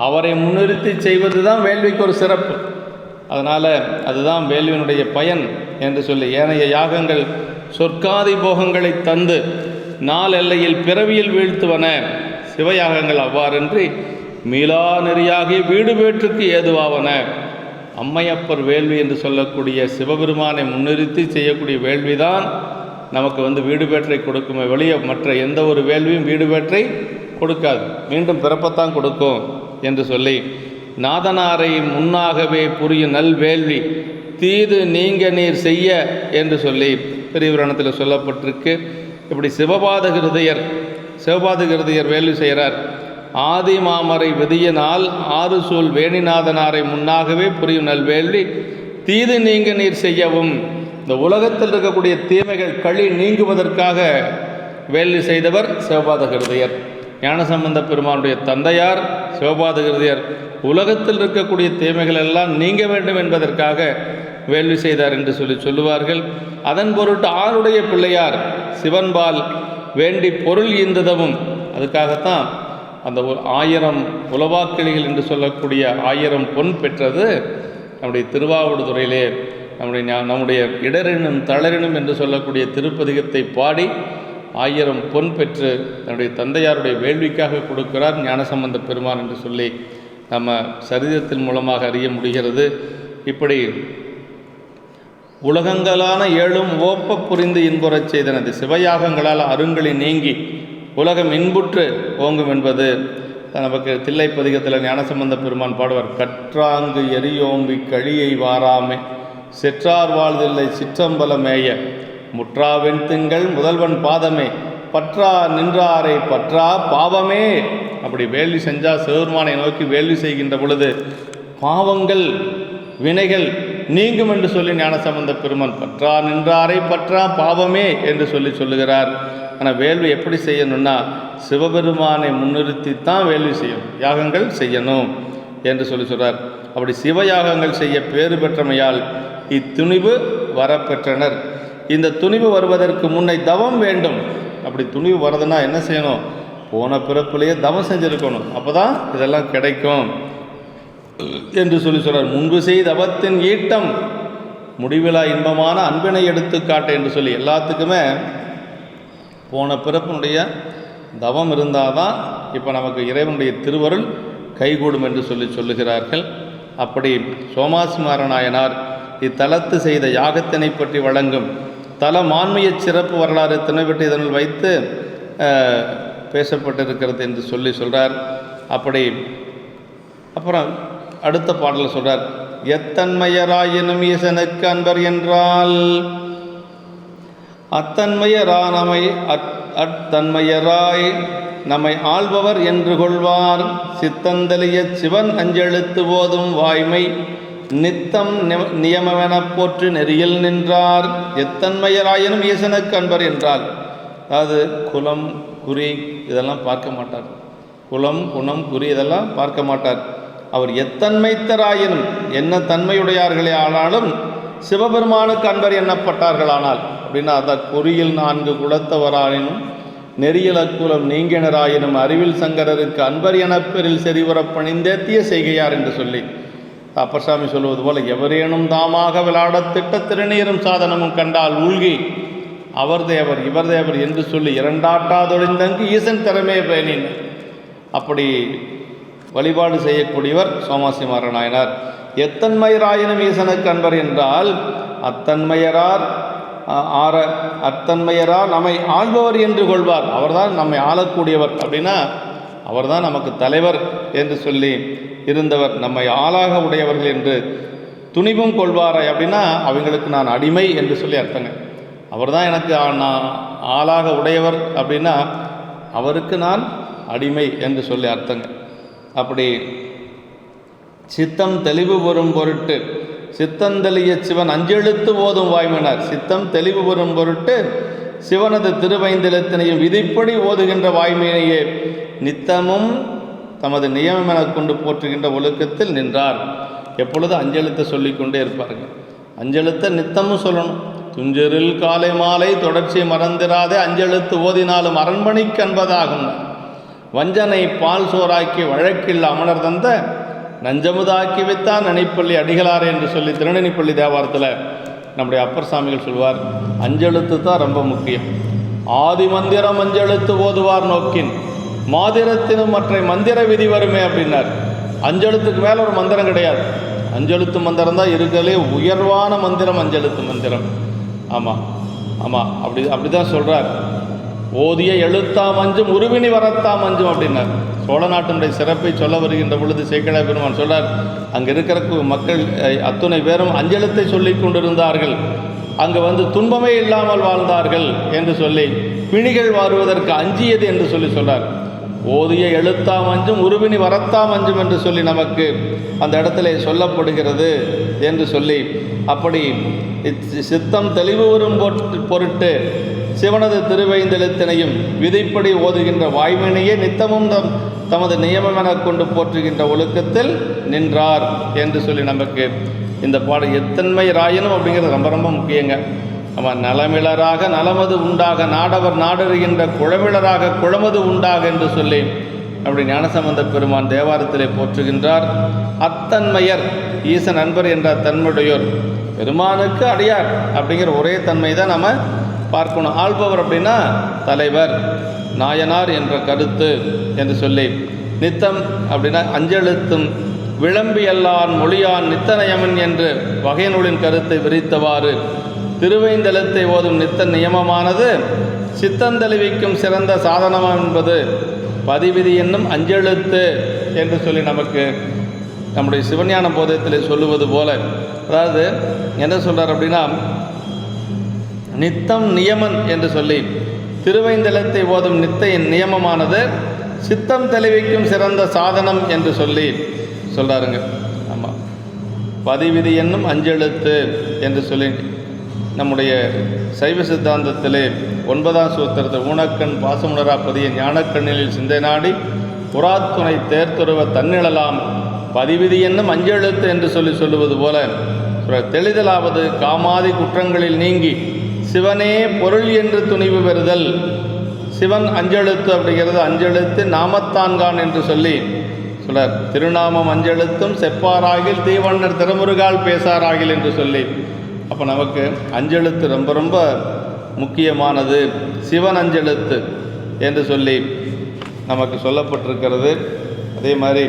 அவரை முன்னிறுத்தி செய்வது தான் வேள்விக்கு ஒரு சிறப்பு. அதனால் அதுதான் வேள்வியினுடைய பயன் என்று சொல்லி ஏனைய யாகங்கள் சொர்க்காதி போகங்களை தந்து நாள் எல்லையில் பிறவியில் வீழ்த்துவன. சிவயாகங்கள் அவ்வாறின்றி மீளா நெறியாகி வீடு வேற்றுக்கு ஏதுவாவன. அம்மையப்பர் வேள்வி என்று சொல்லக்கூடிய சிவபெருமானை முன்னிறுத்தி செய்யக்கூடிய வேள்விதான் நமக்கு வீடு பேற்றை கொடுக்குமே வெளியே மற்ற எந்த ஒரு வேள்வியும் வீடு பேற்றை கொடுக்காது, மீண்டும் பிறப்பத்தான் கொடுக்கும் என்று சொல்லி நாதனாரை முன்னாகவே புரியும் நல் வேள்வி தீது நீங்க நீர் செய்ய என்று சொல்லி பெரியபுராணத்தில் சொல்லப்பட்டிருக்கு. இப்படி சிவபாத கிருதியர் வேள்வி செய்கிறார். ஆதி மாமரை விதியினால் 6 சூழ் வேணிநாதனாரை முன்னாகவே புரியும் நல்வேள்வி தீது நீங்க நீர் செய்யவும். இந்த உலகத்தில் இருக்கக்கூடிய தீமைகள் களி நீங்குவதற்காக வேள்வி செய்தவர் சிவபாத கிருதியர். ஞானசம்பந்த பெருமானுடைய தந்தையார் சிவபாத கிருதியர் உலகத்தில் இருக்கக்கூடிய தீமைகள் எல்லாம் நீங்க வேண்டும் என்பதற்காக வேள்வி செய்தார் என்று சொல்லுவார்கள். அதன் பொருட்டு ஆருடைய பிள்ளையார் சிவன்பால் வேண்டி பொருள் ஈந்ததவும் அதுக்காகத்தான் அந்த 1000 உலவாக்கிளிகள் என்று சொல்லக்கூடிய 1000 பொன் பெற்றது நம்முடைய திருவாவடுதுறையிலே நம்முடைய இடரெனும் தளரெனும் என்று சொல்லக்கூடிய திருப்பதிகத்தை பாடி 1000 பொன் பெற்று தன்னுடைய தந்தையாருடைய வேள்விக்காக கொடுக்கிறார் ஞானசம்பந்த பெருமான் என்று சொல்லி நம்ம சரித்திரத்தின் மூலமாக அறிய முடிகிறது. இப்படி உலகங்களான 7 ஓப்ப புரிந்து இன்புறச் செய்தனது சிவயாகங்களால் அருங்களி நீங்கி உலகம் இன்புற்று ஓங்கும் என்பது நமக்கு தில்லைப்பதிகத்தில் ஞானசம்பந்த பெருமான் பாடுவார். கற்றாங்கு எரியோம்பி கழியை வாராமே செற்றார் வாழ்தில்லை சிற்றம்பலமேய முற்றாவெண் திங்கள் முதல்வன் பாதமே பற்றா நின்றாரை பற்றா பாவமே. அப்படி வேள்வி செஞ்சால் சிவபெருமானை நோக்கி வேள்வி செய்கின்ற பொழுது பாவங்கள் வினைகள் நீங்கும் என்று சொல்லி ஞானசம்பந்த பெருமான் பற்றா நின்றாரை பற்றா பாவமே என்று சொல்லுகிறார். ஆனால் வேள்வி எப்படி செய்யணும்னா சிவபெருமானை முன்னிறுத்தித்தான் வேள்வி செய்யணும், யாகங்கள் செய்யணும் என்று சொல்கிறார். அப்படி சிவயாகங்கள் செய்ய பேறு பெற்றமையால் இத்துணிவு வரப்பெற்றனர். இந்த துணிவு வருவதற்கு முன்னை தவம் வேண்டும். அப்படி துணிவு வரதுன்னா என்ன செய்யணும்? போன பிறப்பிலேயே தவம் செஞ்சுருக்கணும், அப்போ தான் இதெல்லாம் கிடைக்கும் என்று சொல்கிறார். முன்பு செய்த தவத்தின் ஈட்டம் முடிவிலா இன்பமான அன்பினை எடுத்துக்காட்டு என்று சொல்லி எல்லாத்துக்குமே போன பிறப்பினுடைய தவம் இருந்தால் தான் இப்போ நமக்கு இறைவனுடைய திருவருள் கைகூடும் என்று சொல்லுகிறார்கள். அப்படி சோமாசிமார நாயனார் இத்தலத்து செய்த யாகத்தினை பற்றி வழங்கும் தல மான்மிய சிறப்பு வரலாறு திணைப்பற்றி இதனில் வைத்து பேசப்பட்டிருக்கிறது என்று சொல்கிறார். அப்படி அப்புறம் அடுத்த பாடலில் சொல்கிறார். எத்தன்மையராயினும் ஈசனுக்கு அன்பர் என்றால் அத்தன்மையரானமை அத்தன்மையராய் நம்மை ஆள்பவர் என்று கொள்வார். சித்தந்தலிய சிவன் அஞ்செழுத்து போதும் வாய்மை நித்தம் நியமமெனப் போற்று நெறியில் நின்றார். எத்தன்மையராயினும் ஈசனுக்கு அன்பர் என்றால், அதாவது குலம் குறி இதெல்லாம் பார்க்க மாட்டார். குலம் குணம் குறி இதெல்லாம் பார்க்க மாட்டார். அவர் எத்தன்மைத்தராயினும் என்ன தன்மையுடையார்களே ஆனாலும் சிவபெருமானுக்கு அன்பர் எண்ணப்பட்டார்களானால் அப்படின்னா அதான் குறியில் 4 குலத்தவராயினும் நெறியல குலம் நீங்கினராயினும் அறிவில் சங்கரருக்கு அன்பர் எனப்பெரில் செறிவுறப் பணிந்தேத்திய செய்கையார் என்று சொல்லி அப்பசாமி சொல்வது போல எவரேனும் தாமாக விளையாட திட்ட திருநீரும் சாதனமும் கண்டால் உள்கி அவர் தேவர் இவர் தேவர் என்று சொல்லி இரண்டாட்டாதொழிந்தங்கு ஈசன் திறமே பயனின் அப்படி வழிபாடு செய்யக்கூடியவர் சோமாசிமார நாயனார். எத்தன்மையராயினும் ஈசனுக்கு அன்பர் என்றால் அத்தன்மையரார் நம்மை ஆள்பவர் என்று கொள்வார். அவர்தான் நம்மை ஆளக்கூடியவர். அப்படின்னா அவர்தான் நமக்கு தலைவர் என்று சொல்லி இருந்தவர். நம்மை ஆளாக உடையவர்கள் என்று துணிவும் கொள்வாரை. அப்படின்னா அவங்களுக்கு நான் அடிமை என்று சொல்லி அர்த்தங்க. அவர் தான் எனக்கு நான் ஆளாக உடையவர் அப்படின்னா அவருக்கு நான் அடிமை என்று சொல்லி அர்த்தங்க. அப்படி சித்தம் தெளிவு பெறும் பொருட்டு சித்தந்தலிய சிவன் அஞ்செழுத்து ஓதும் வாய்மையினார். சித்தம் தெளிவு பெறும் பொருட்டு சிவனது திருவைந்தெழுத்தினையும் விதிப்படி ஓதுகின்ற வாய்மையினையே நித்தமும் தமது நியமம் என கொண்டு போற்றுகின்ற ஒழுக்கத்தில் நின்றார். எப்பொழுது அஞ்செழுத்தை சொல்லிக்கொண்டே இருப்பாருங்க. அஞ்செழுத்தை நித்தமும் சொல்லணும். துஞ்சரில் காலை மாலை தொடர்ச்சி மறந்திராதே அஞ்செழுத்து ஓதினாலும் அரண்மனைக்கு அன்பதாகும். வஞ்சனை பால் சோறாக்கி வழக்கில் அமனர் தந்த நஞ்சமுதாக்கி வைத்தான் நனிப்பள்ளி அடிகளார் என்று சொல்லி திருநெனிப்பள்ளி தேவாரத்தில் நம்முடைய அப்பர் சாமிகள் சொல்வார். அஞ்செழுத்து தான் ரொம்ப முக்கியம். ஆதி மந்திரம் அஞ்செழுத்து ஓதுவார் நோக்கின் மாதிரத்தினும் மற்ற மந்திர விதி வருமே அப்படின்னார். அஞ்செழுத்துக்கு மேலே ஒரு மந்திரம் கிடையாது. அஞ்செழுத்து மந்திரம் தான் இருக்கிறதுலே உயர்வான மந்திரம் அஞ்செழுத்து மந்திரம். ஆமாம் அப்படி தான் சொல்கிறார். ஓதிய எழுத்தாம் அஞ்சும் உருவினி வரத்தாம் அஞ்சும் அப்படின்னார். சோழ நாட்டினுடைய சிறப்பை சொல்ல வருகின்ற பொழுது சேக்கிழார் பெருமான் சொல்றார், அங்கே இருக்கிற மக்கள் அத்துணை பேரும் அஞ்செழுத்தை சொல்லி கொண்டிருந்தார்கள். அங்கே துன்பமே இல்லாமல் வாழ்ந்தார்கள் என்று சொல்லி பிணிகள் வருவதற்கு அஞ்சியது என்று சொல்றார். ஓதிய எழுத்தாம் அஞ்சும் உருவினி வரத்தாம் அஞ்சும் என்று சொல்லி நமக்கு அந்த இடத்துல சொல்லப்படுகிறது என்று சொல்லி, அப்படி சித்தம் தெளிவு வரும் பொருட்டு சிவனது திருவைந்தெழுத்தினையும் விதிப்படி ஓதுகின்ற வாய்மையினையே நித்தமும் தமது நியமம் என கொண்டு போற்றுகின்ற ஒழுக்கத்தில் நின்றார் என்று சொல்லி நமக்கு இந்த பாடம் எத்தன்மை ராயனும் அப்படிங்கிறது ரொம்ப ரொம்ப முக்கியங்க. அவன் நலமிழராக நலமது உண்டாக நாடவர் நாடறிகின்ற குழமிழராக குழமது உண்டாக என்று சொல்லி அப்படி ஞானசம்பந்த பெருமான் தேவாரத்திலே போற்றுகின்றார். அத்தன்மையர் ஈசன் அன்பர் என்ற தன்மையுடையோர், பெருமானுக்கு அடியார் அப்படிங்கிற ஒரே தன்மை தான் நம்ம பார்க்கணும். ஆள்பவர் அப்படின்னா தலைவர், நாயனார் என்ற கருத்து என்று சொல்லி, நித்தம் அப்படின்னா அஞ்செழுத்தும் விளம்பியல்லான் மொழியான் நித்தநயமன் என்று வகைநூலின் கருத்தை விரித்தவாறு திருவைந்தெழுத்தை ஓதும் நித்த நியமமானது சித்தந்தளிவிக்கும் சிறந்த சாதனம் என்பது பதிவிதி என்னும் அஞ்செழுத்து என்று சொல்லி நமக்கு நம்முடைய சிவஞான போதத்தில் சொல்லுவது போல, அதாவது என்ன சொல்கிறார் அப்படின்னா, நித்தம் நியமன் என்று சொல்லி திருவைந்தெழுத்தை ஓதும் நித்தையின் நியமமானது சித்தம் தெளிவிக்கும் சிறந்த சாதனம் என்று சொல்லி சொல்கிறாருங்க. ஆமாம், பதிவிதி என்னும் அஞ்செழுத்து என்று சொல்லி நம்முடைய சைவ சித்தாந்தத்திலே 9ஆம் சூத்திரத்தில் ஊனக்கண் பாசமுணரா பதிய ஞானக்கண்ணில் சிந்தை நாடி புறாத்துணை தேர்த்துருவ தன்னிழலாம் பதிவிதி என்னும் அஞ்செழுத்து என்று சொல்லி சொல்லுவது போல தெளிதலாவது காமாதி குற்றங்களில் நீங்கி சிவனே பொருள் என்று துணிவு பெறுதல். சிவன் அஞ்செழுத்து அப்படிங்கிறது அஞ்செழுத்து நாமத்தான்கான் என்று சொல்லி சொல்றார். திருநாமம் அஞ்செழுத்தும் செப்பாராகில் தீவண்ணர் திருமுருகால் பேசாராகில் என்று சொல்லி, அப்போ நமக்கு அஞ்செழுத்து ரொம்ப ரொம்ப முக்கியமானது, சிவன் அஞ்செழுத்து என்று சொல்லி நமக்கு சொல்லப்பட்டிருக்கிறது. அதே மாதிரி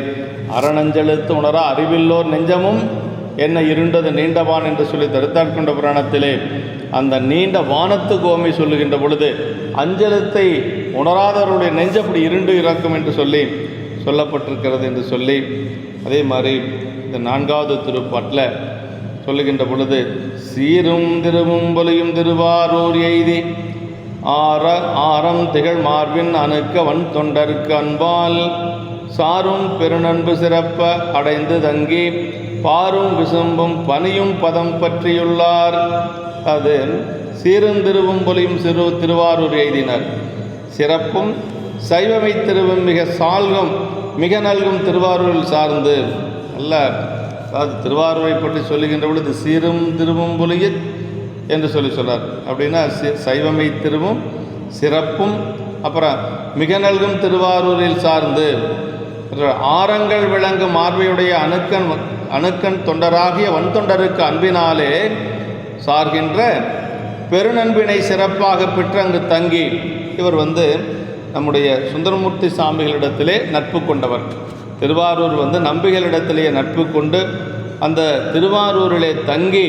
அரணஞ்செழுத்து உணரா அறிவில்லோர் நெஞ்சமும் என்ன இருண்டது நீண்டவான் என்று சொல்லி தருத்தாட்கொண்ட புராணத்திலே அந்த நீண்ட வானத்து கோமை சொல்லுகின்ற பொழுது அஞ்செழுத்தை உணராதவருடைய நெஞ்சப்படி இருண்டு இறக்கும் என்று சொல்லி சொல்லப்பட்டிருக்கிறது என்று சொல்லி, அதே மாதிரி இந்த 4வது திருப்பாட்டில் சொல்லுகின்ற பொழுது சீரும் திருவும் பொலியும் திருவாரூர் எய்தி ஆரம் திகழ் மார்பின் அணுக்க வன் தொண்டருக்கு அன்பால் சாரும் பெருநன்பு சிறப்ப அடைந்து தங்கி பாரும் விசும்பும் பனியும் பதம் பற்றியுள்ளார். அது சீரும் திருவும் பொலியும் திருவாரூர் எய்தினர். சிறப்பும் சைவமை திருவும் மிக சால்கும் மிக நல்கும் திருவாரூரில் சார்ந்து அல்ல. அதாவது திருவாரூரை பற்றி சொல்லுகின்ற பொழுது சீரும் திருவும் பொலிய என்று சொல்கிறார். அப்படின்னா சைவமை திருவும் சிறப்பும் அப்புறம் மிக நல்கும் திருவாரூரில் சார்ந்து ஆரங்கள் விளங்கும் மார்பையுடைய அணுக்கண் தொண்டராகிய வன்தொண்டருக்கு அன்பினாலே சார்கின்ற பெருநன்பினை சிறப்பாக பெற்று அங்கு தங்கி இவர் நம்முடைய சுந்தரமூர்த்தி சாமிகளிடத்திலே நட்பு கொண்டவர். திருவாரூர் நம்பிகளிடத்திலேயே நட்பு கொண்டு அந்த திருவாரூரிலே தங்கி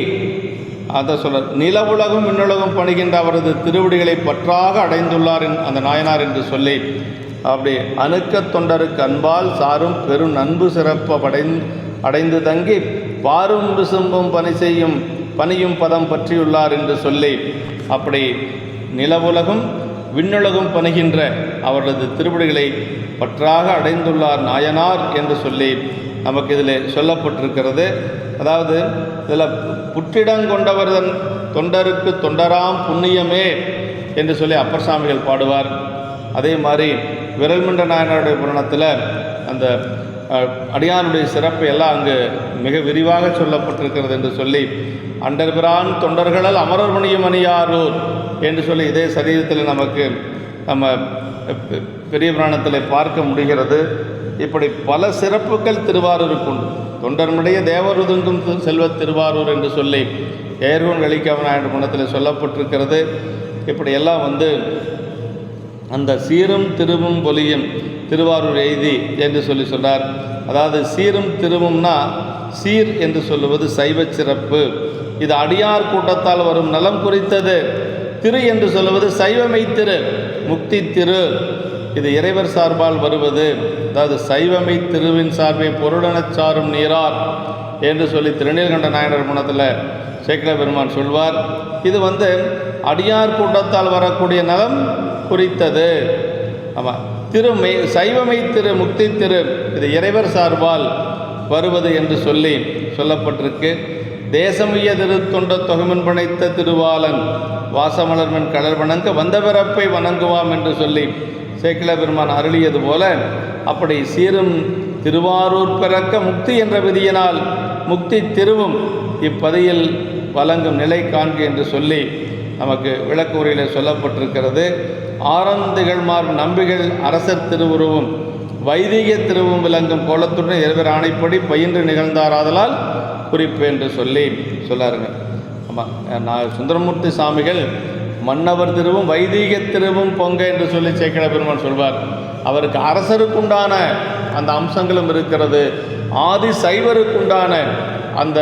அதை சொல்ல நிலவுலகம் விண்ணுலகம் பணிகின்ற அவரது திருவடிகளை பற்றாக அடைந்துள்ளார் அந்த நாயனார் என்று சொல்லி அப்படி அணுக்க தொண்டருக்கு அன்பால் சாரும் பெரும் நண்பு சிறப்பு அடைந்து தங்கி பாரும் விசும்பும் பணியும் பதம் பற்றியுள்ளார் என்று சொல்லி அப்படி நிலவுலகம் விண்ணுலகம் பணிகின்ற அவரது திருவடிகளை பற்றாக அடைந்துள்ளார் நாயனார் என்று சொல்லி நமக்கு இதில் சொல்லப்பட்டிருக்கிறது. அதாவது இதில் புற்றிடங்கொண்டவர்தன் தொண்டருக்கு தொண்டராம் புண்ணியமே என்று சொல்லி அப்பர் சாமிகள் பாடுவார். அதே மாதிரி விரல்மண்ட நாயனாருடைய புராணத்தில் அந்த அடியானுடைய சிறப்பை எல்லாம் அங்கு மிக விரிவாக சொல்லப்பட்டிருக்கிறது என்று சொல்லி அண்டர்பிரான் தொண்டர்களால் அமரர் மணியும் அணியாரூர் என்று சொல்லி இதே சரீரத்தில் நம்ம பெரிய புராணத்தில் பார்க்க முடிகிறது. இப்படி பல சிறப்புகள் திருவாரூருக்கு உண்டு. தொண்டர்முடைய தேவருதுங்கும் செல்வ திருவாரூர் என்று சொல்லி ஏர்கோன் கலிக்காமநாயர் புராணத்தில் சொல்லப்பட்டிருக்கிறது. இப்படியெல்லாம் அந்த சீரும் திருவும் பொலியும் திருவாரூர் எய்தி என்று சொல்கிறார். அதாவது சீரும் திருவும்னா சீர் என்று சொல்லுவது சைவ சிறப்பு, இது அடியார் கூட்டத்தால் வரும் நலம் குறித்தது. திரு என்று சொல்லுவது சைவமை திரு முக்தி திரு, இது இறைவர் சார்பால் வருவது. அதாவது சைவமை திருவின் சார்பை பொருளெனச் சாரும் நீரார் என்று சொல்லி திருநீலகண்ட நாயனார் புராணத்தில் சேக்கிழார் பெருமான் சொல்வார். இது அடியார் கூட்டத்தால் வரக்கூடிய நலம் குறித்தது. ஆமாம், திருமை சைவமை திரு முக்தி திரு, இது இறைவர் சார்பால் வருவது என்று சொல்லப்பட்டிருக்கு. தேசமுய்ய திருத்தொண்ட தொகைமன் படைத்த திருவாளன் வாசமலர்மன் கடல் வணங்க வந்த பிறப்பை வணங்குவாம் என்று சொல்லி சேக்கிழார் பெருமான் அருளியது போல அப்படி சீரும் திருவாரூர் பிறக்க முக்தி என்ற விதியினால் முக்தி திருவும் இப்பதியில் வழங்கும் நிலை காண்க என்று சொல்லி நமக்கு விளக்க உரையில் சொல்லப்பட்டிருக்கிறது. ஆரந்திகழ்மார் நம்பிகள் அரசர் திருவுருவும் வைதிக திருவும் விளங்கும் கோலத்துடன் இறைவர் ஆணைப்படி பயின்று நிகழ்ந்தாராதலால் குறிப்பு என்று சொல்லாருங்க. ஆமாம், நான் சுந்தரமூர்த்தி சாமிகள் மன்னவர் திருவும் வைதிக திருவும் பொங்க என்று சொல்லி சேக்கிழ பெருமான் சொல்வார். அவருக்கு அரசருக்குண்டான அந்த அம்சங்களும் இருக்கிறது, ஆதி சைவருக்குண்டான அந்த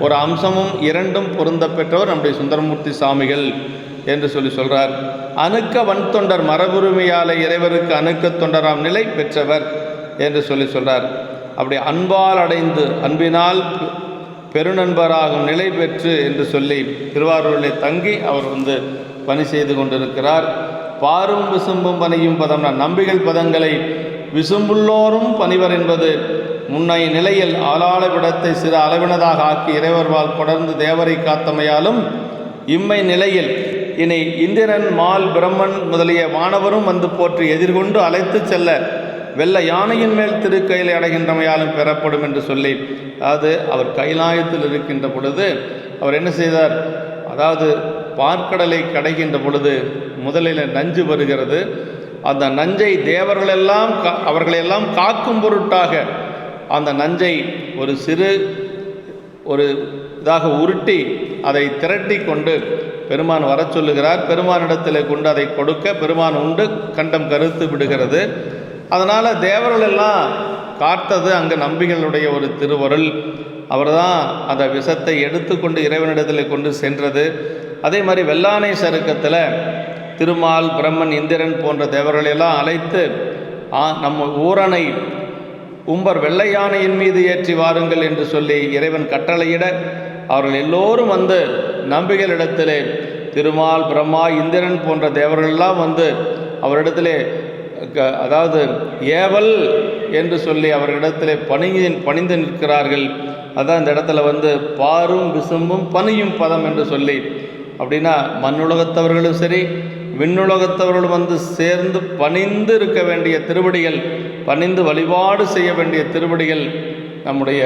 ஒரு அம்சமும் இரண்டும் பொருந்த பெற்றவர் நம்முடைய சுந்தரமூர்த்தி சாமிகள் என்று சொல்கிறார். அணுக்க வன்தொண்டர் மரபுரிமையாலே இறைவருக்கு அணுக்க தொண்டராம் நிலை பெற்றவர் என்று சொல்கிறார். அப்படி அன்பால் அடைந்து அன்பினால் பெருநண்பராகும் நிலை பெற்று என்று சொல்லி திருவாரூரிலே தங்கி அவர் பணி செய்து கொண்டிருக்கிறார். பாரும் விசும்பும் பணியும் பதம் நம்பிகள் பதங்களை விசும்புள்ளோரும் பணிவர் என்பது முன்னைய நிலையில் ஆளாள விடத்தை சிறு அளவினதாக ஆக்கி இறைவர்வால் தொடர்ந்து தேவரை காத்தமையாலும் இம்மை நிலையில் இனி இந்திரன் மால் பிரம்மன் முதலிய வானவரும் போற்றி எதிர்கொண்டு அழைத்து செல்ல வெள்ள யானையின் மேல் திருக்கையில் அடைகின்றமையாலும் பெறப்படும் என்று சொல்லி, அதாவது அவர் கைலாயத்தில் இருக்கின்ற பொழுது அவர் என்ன செய்தார், அதாவது பார்க்கடலை கடைகின்ற பொழுது முதலில் நஞ்சு வருகிறது. அந்த நஞ்சை தேவர்களெல்லாம் அவர்களெல்லாம் காக்கும் பொருட்டாக அந்த நஞ்சை ஒரு சிறு இதாக உருட்டி அதை திரட்டி கொண்டு பெருமான் வர சொல்லுகிறார். பெருமானிடத்தில் கொண்டு அதை கொடுக்க பெருமான் உண்டு கண்டம் கருத்து விடுகிறது. அதனால் தேவர்களெல்லாம் காத்தது அங்கே நம்பிகளுடைய ஒரு திருவருள். அவர் தான் அந்த விஷத்தை எடுத்துக்கொண்டு இறைவனிடத்தில் கொண்டு சென்றது. அதே மாதிரி வெள்ளானை சருக்கத்தில் திருமால் பிரம்மன் இந்திரன் போன்ற தேவர்களெல்லாம் அழைத்து நம்ம ஊரனை உம்பர் வெள்ளை யானையின் மீது ஏற்றி வாருங்கள் என்று சொல்லி இறைவன் கட்டளையிட அவர்கள் எல்லோரும் நம்பிகளிடத்திலே திருமால் பிரம்மா இந்திரன் போன்ற தேவர்களெல்லாம் அவரிடத்திலே அதாவது ஏவல் என்று சொல்லி அவர்களிடத்திலே பணிந்து நிற்கிறார்கள். அதான் இந்த இடத்துல பாரும் விசும்பும் பணியும் பதம் என்று சொல்லி, அப்படின்னா மண்ணுலகத்தவர்களும் சரி விண்ணுலகத்தவர்களும் சேர்ந்து பணிந்து இருக்க வேண்டிய திருவடிகள், பணிந்து வழிபாடு செய்ய வேண்டிய திருவடிகள் நம்முடைய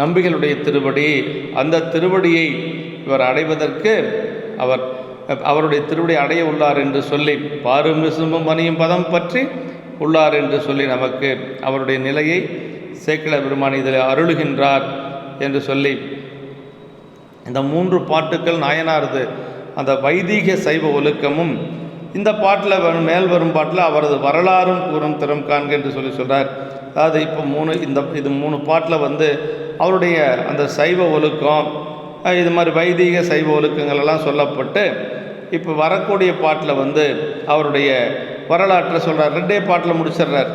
நம்பிகளுடைய திருவடி. அந்த திருவடியை இவர் அடைவதற்கு அவருடைய திருவடி அடைய உள்ளார் என்று சொல்லி பாரும் விசும்பும் பணியும் பதம் பற்றி உள்ளார் என்று சொல்லி நமக்கு அவருடைய நிலையை சேக்கிழ பெருமான் இதில் அருளுகின்றார் என்று சொல்லி இந்த 3 பாட்டுக்கள் நாயனாரது அந்த வைதீக சைவ ஒழுக்கமும் இந்த பாட்டில் மேல் வரும் பாட்டில் அவரது வரலாறும் கூறும் திறம் காண்க என்று சொல்கிறார். அதாவது இப்போ இது 3 பாட்டில் அவருடைய அந்த சைவ ஒழுக்கம் இது மாதிரி வைதீக சைவ ஒழுக்கங்கள் எல்லாம் சொல்லப்பட்டு இப்போ வரக்கூடிய பாட்டில் அவருடைய வரலாற்றை சொல்கிறார். 2 பாட்டில் முடிச்சிடுறார்.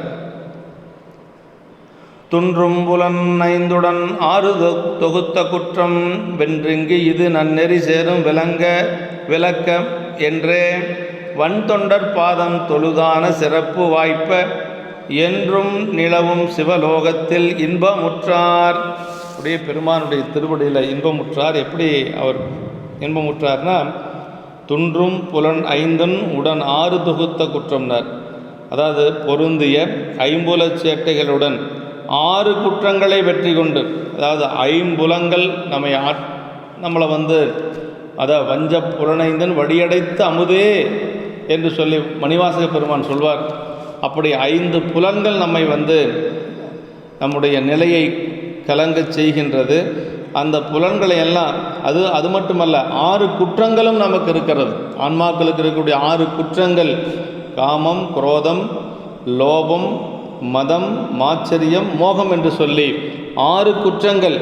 துன்றும் புலன் 5உடன் 6 தொகுத்த குற்றம் வென்றிங்கு இது நன்னெறி சேரும் விளக்க என்றே வன்தொண்டர் பாதம் தொழுதான சிறப்பு வாய்ப்ப என்றும் நிலவும் சிவலோகத்தில் இன்பமுற்றார். அப்படியே பெருமானுடைய திருவடியில் இன்பமுற்றார். எப்படி அவர் இன்பமுற்றார்னா, துன்றும் புலன் 5 உடன் 6 தொகுத்த குற்றம்னார். அதாவது பொருந்திய 5 சேட்டைகளுடன் 6 குற்றங்களை வெற்றி கொண்டு, அதாவது 5 நம்மளை அதாவது வஞ்ச புலனைந்தன் வடியடைத்த அமுதே என்று சொல்லி மணிவாசக பெருமான் சொல்வார். அப்படி 5 புலன்கள் நம்மை நம்முடைய நிலையை கலங்கச் செய்கின்றது. அந்த புலன்களை எல்லாம் அது மட்டுமல்ல, 6 குற்றங்களும் நமக்கு இருக்கிறது. ஆன்மாக்களுக்கு இருக்கக்கூடிய 6 குற்றங்கள் காமம், குரோதம், லோபம், மதம், மாச்சரியம், மோகம் என்று சொல்லி 6 குற்றங்கள்.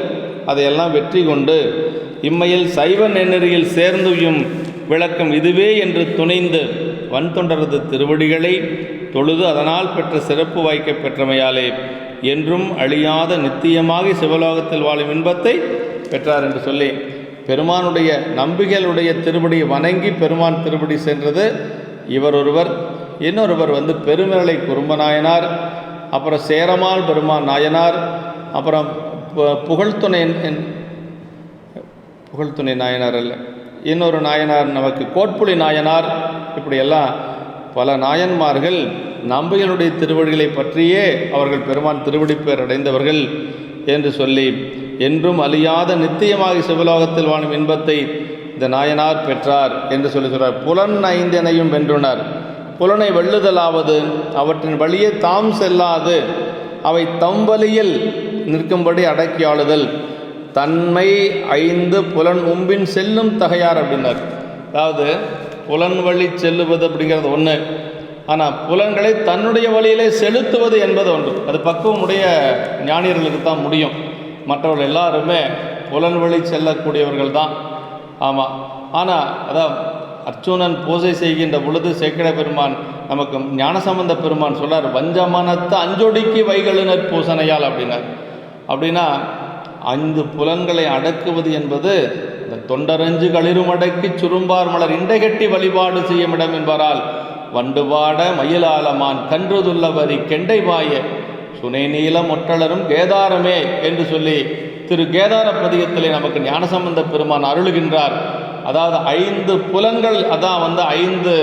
அதையெல்லாம் வெற்றி கொண்டு இம்மையில் சைவ நெறியில் சேர்ந்துயும் விளக்கம் இதுவே என்று துணிந்து வன்தொண்டரது திருவடிகளை தொழுது அதனால் பெற்ற சிறப்பு வாய்க்க பெற்றமையாலே என்றும் அழியாத நித்தியமாக சிவலோகத்தில் வாழும் இன்பத்தை பெற்றார் என்று சொல்லி பெருமானுடைய நம்பிகளுடைய திருவடியை வணங்கி பெருமான் திருவடி சென்றது இவர் ஒருவர். இன்னொருவர் பெருமிரலை குறும்பநாயனார், அப்புறம் சேரமால் பெருமான் நாயனார், அப்புறம் புகழ்துணை நாயனார் அல்ல, இன்னொரு நாயனார் நமக்கு கோட்புலி நாயனார். இப்படியெல்லாம் பல நாயன்மார்கள் நம்பிகளுடைய திருவடிகளை பற்றியே அவர்கள் பெருமான் திருவடி பேர் அடைந்தவர்கள் என்று சொல்லி என்றும் அழியாத நித்தியமாக சிவலோகத்தில் வாழும் இன்பத்தை இந்த நாயனார் பெற்றார் என்று சொல்கிறார். புலன் ஐந்தினையும் வென்றுனர். புலனை வெல்லுதலாவது அவற்றின் வழியே தாம் செல்லாது அவை தம் வழியில் நிற்கும்படி அடக்கி ஆளுதல். தன்மை 5 புலன் உம்பின் செல்லும் தகையார் அப்படின்னார். அதாவது புலன் வழி செல்லுவது அப்படிங்கிறது ஒன்று, ஆனால் புலன்களை தன்னுடைய வழியிலே செலுத்துவது என்பது ஒன்று. அது பக்குவமுடைய ஞானியர்களுக்கு தான் முடியும். மற்றவர்கள் எல்லாருமே புலன் வழி செல்லக்கூடியவர்கள் தான். ஆமாம். ஆனால் அதான் அர்ச்சுனன் பூஜை செய்கின்ற பொழுது சேக்கிழ பெருமான் நமக்கு ஞானசம்பந்த பெருமான் சொல்றார், வஞ்சமனத்தை அஞ்சொடிக்கு வைகளினர் பூசனையால் அப்படின்னார். அப்படின்னா 5 புலன்களை அடக்குவது என்பது இந்த தொண்டரஞ்சு களிரும் அடக்கி சுரும்பார் மலர் இண்டைகட்டி வழிபாடு செய்யும் இடம் என்பாரால் வண்டுபாட மயிலாலமான் கன்றுதுள்ள வரி கெண்டை பாய சுனை நீளம் ஒற்றலரும் கேதாரமே என்று சொல்லி திரு கேதார பதிகத்திலே நமக்கு ஞானசம்பந்த பெருமான் அருளுகின்றார். அதாவது 5 புலன்கள், அதான் 5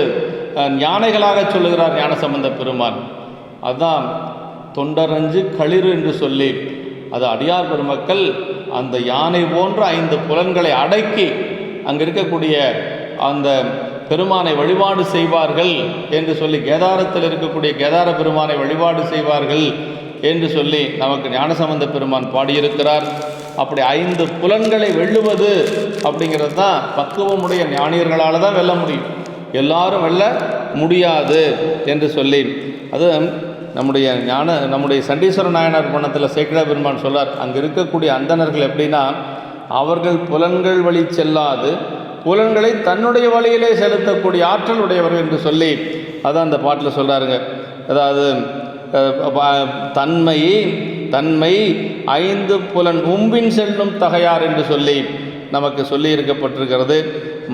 ஞானைகளாக சொல்லுகிறார் ஞானசம்பந்த பெருமான். அதுதான் தொண்டரஞ்சு களிறு என்று சொல்லி அது அடியார் பெருமக்கள் அந்த யானை போன்ற 5 புலன்களை அடக்கி அங்கே இருக்கக்கூடிய அந்த பெருமானை வழிபாடு செய்வார்கள் என்று சொல்லி, கேதாரத்தில் இருக்கக்கூடிய கேதார பெருமானை வழிபாடு செய்வார்கள் என்று சொல்லி நமக்கு ஞானசம்பந்த பெருமான் பாடியிருக்கிறார். அப்படி 5 புலன்களை வெல்லுவது அப்படிங்கிறது தான் பக்குவமுடைய ஞானியர்களால் தான் வெல்ல முடியும், எல்லாரும் வெல்ல முடியாது என்று சொல்லி, அது நம்முடைய சண்டீஸ்வர நாயனார் பணத்தில் சேக்கிழ பெருமான் சொல்லார். அங்கே இருக்கக்கூடிய அந்தணர்கள் எப்படின்னா, அவர்கள் புலன்கள் வழி செல்லாது புலன்களை தன்னுடைய வழியிலே செலுத்தக்கூடிய ஆற்றல் உடையவர்கள் என்று சொல்லி அதான் அந்த பாட்டில் சொல்கிறாருங்க. அதாவது தன்மை 5 புலன் உம்பின் செல்லும் தகையார் என்று சொல்லி நமக்கு சொல்லி இருக்கப்பட்டிருக்கிறது.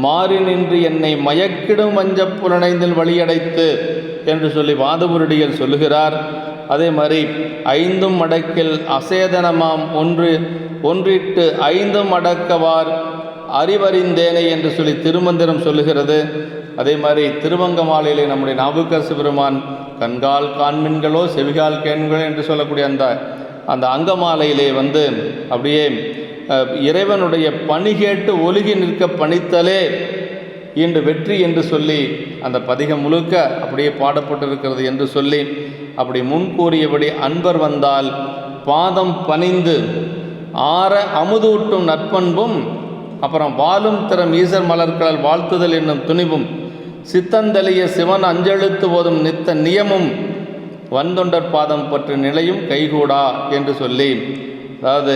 மாறி நின்று என்னை மயக்கிடும் வஞ்ச புலனைந்தில் வழியடைத்து என்று சொல்லி வாதபுரடிகள் சொல்லுகிறார். அதே மாதிரி 5 அடக்கில் அசேதனமாம் ஒன்றிட்டு 5 அடக்கவார் அறிவறிந்தேனை என்று சொல்லி திருமந்திரம் சொல்லுகிறது. அதே மாதிரி திருவங்க மாலையிலே நம்முடைய நாவுக்கரசு பெருமான் கண்கால் காண்மின்களோ செவிகால் கேண்களோ என்று சொல்லக்கூடிய அந்த அங்கமாலையிலே அப்படியே இறைவனுடைய பணி கேட்டு ஒழுகி நிற்க பணித்தலே இன்று வெற்றி என்று சொல்லி அந்த பதிகம் முழுக்க அப்படியே பாடப்பட்டிருக்கிறது என்று சொல்லி, அப்படி முன்கூறியபடி அன்பர் வந்தால் பாதம் பணிந்து ஆற அமுதூட்டும் நற்பண்பும், அப்புறம் வாழும் திறம் ஈசர் மலர்களால் வாழ்த்துதல் என்னும் துணிவும், சித்தந்தளிய சிவன் அஞ்செழுத்து போதும் நித்த நியமும் வந்தொண்டர் பாதம் பற்றி நிலையும் கைகூடா என்று சொல்லி, அதாவது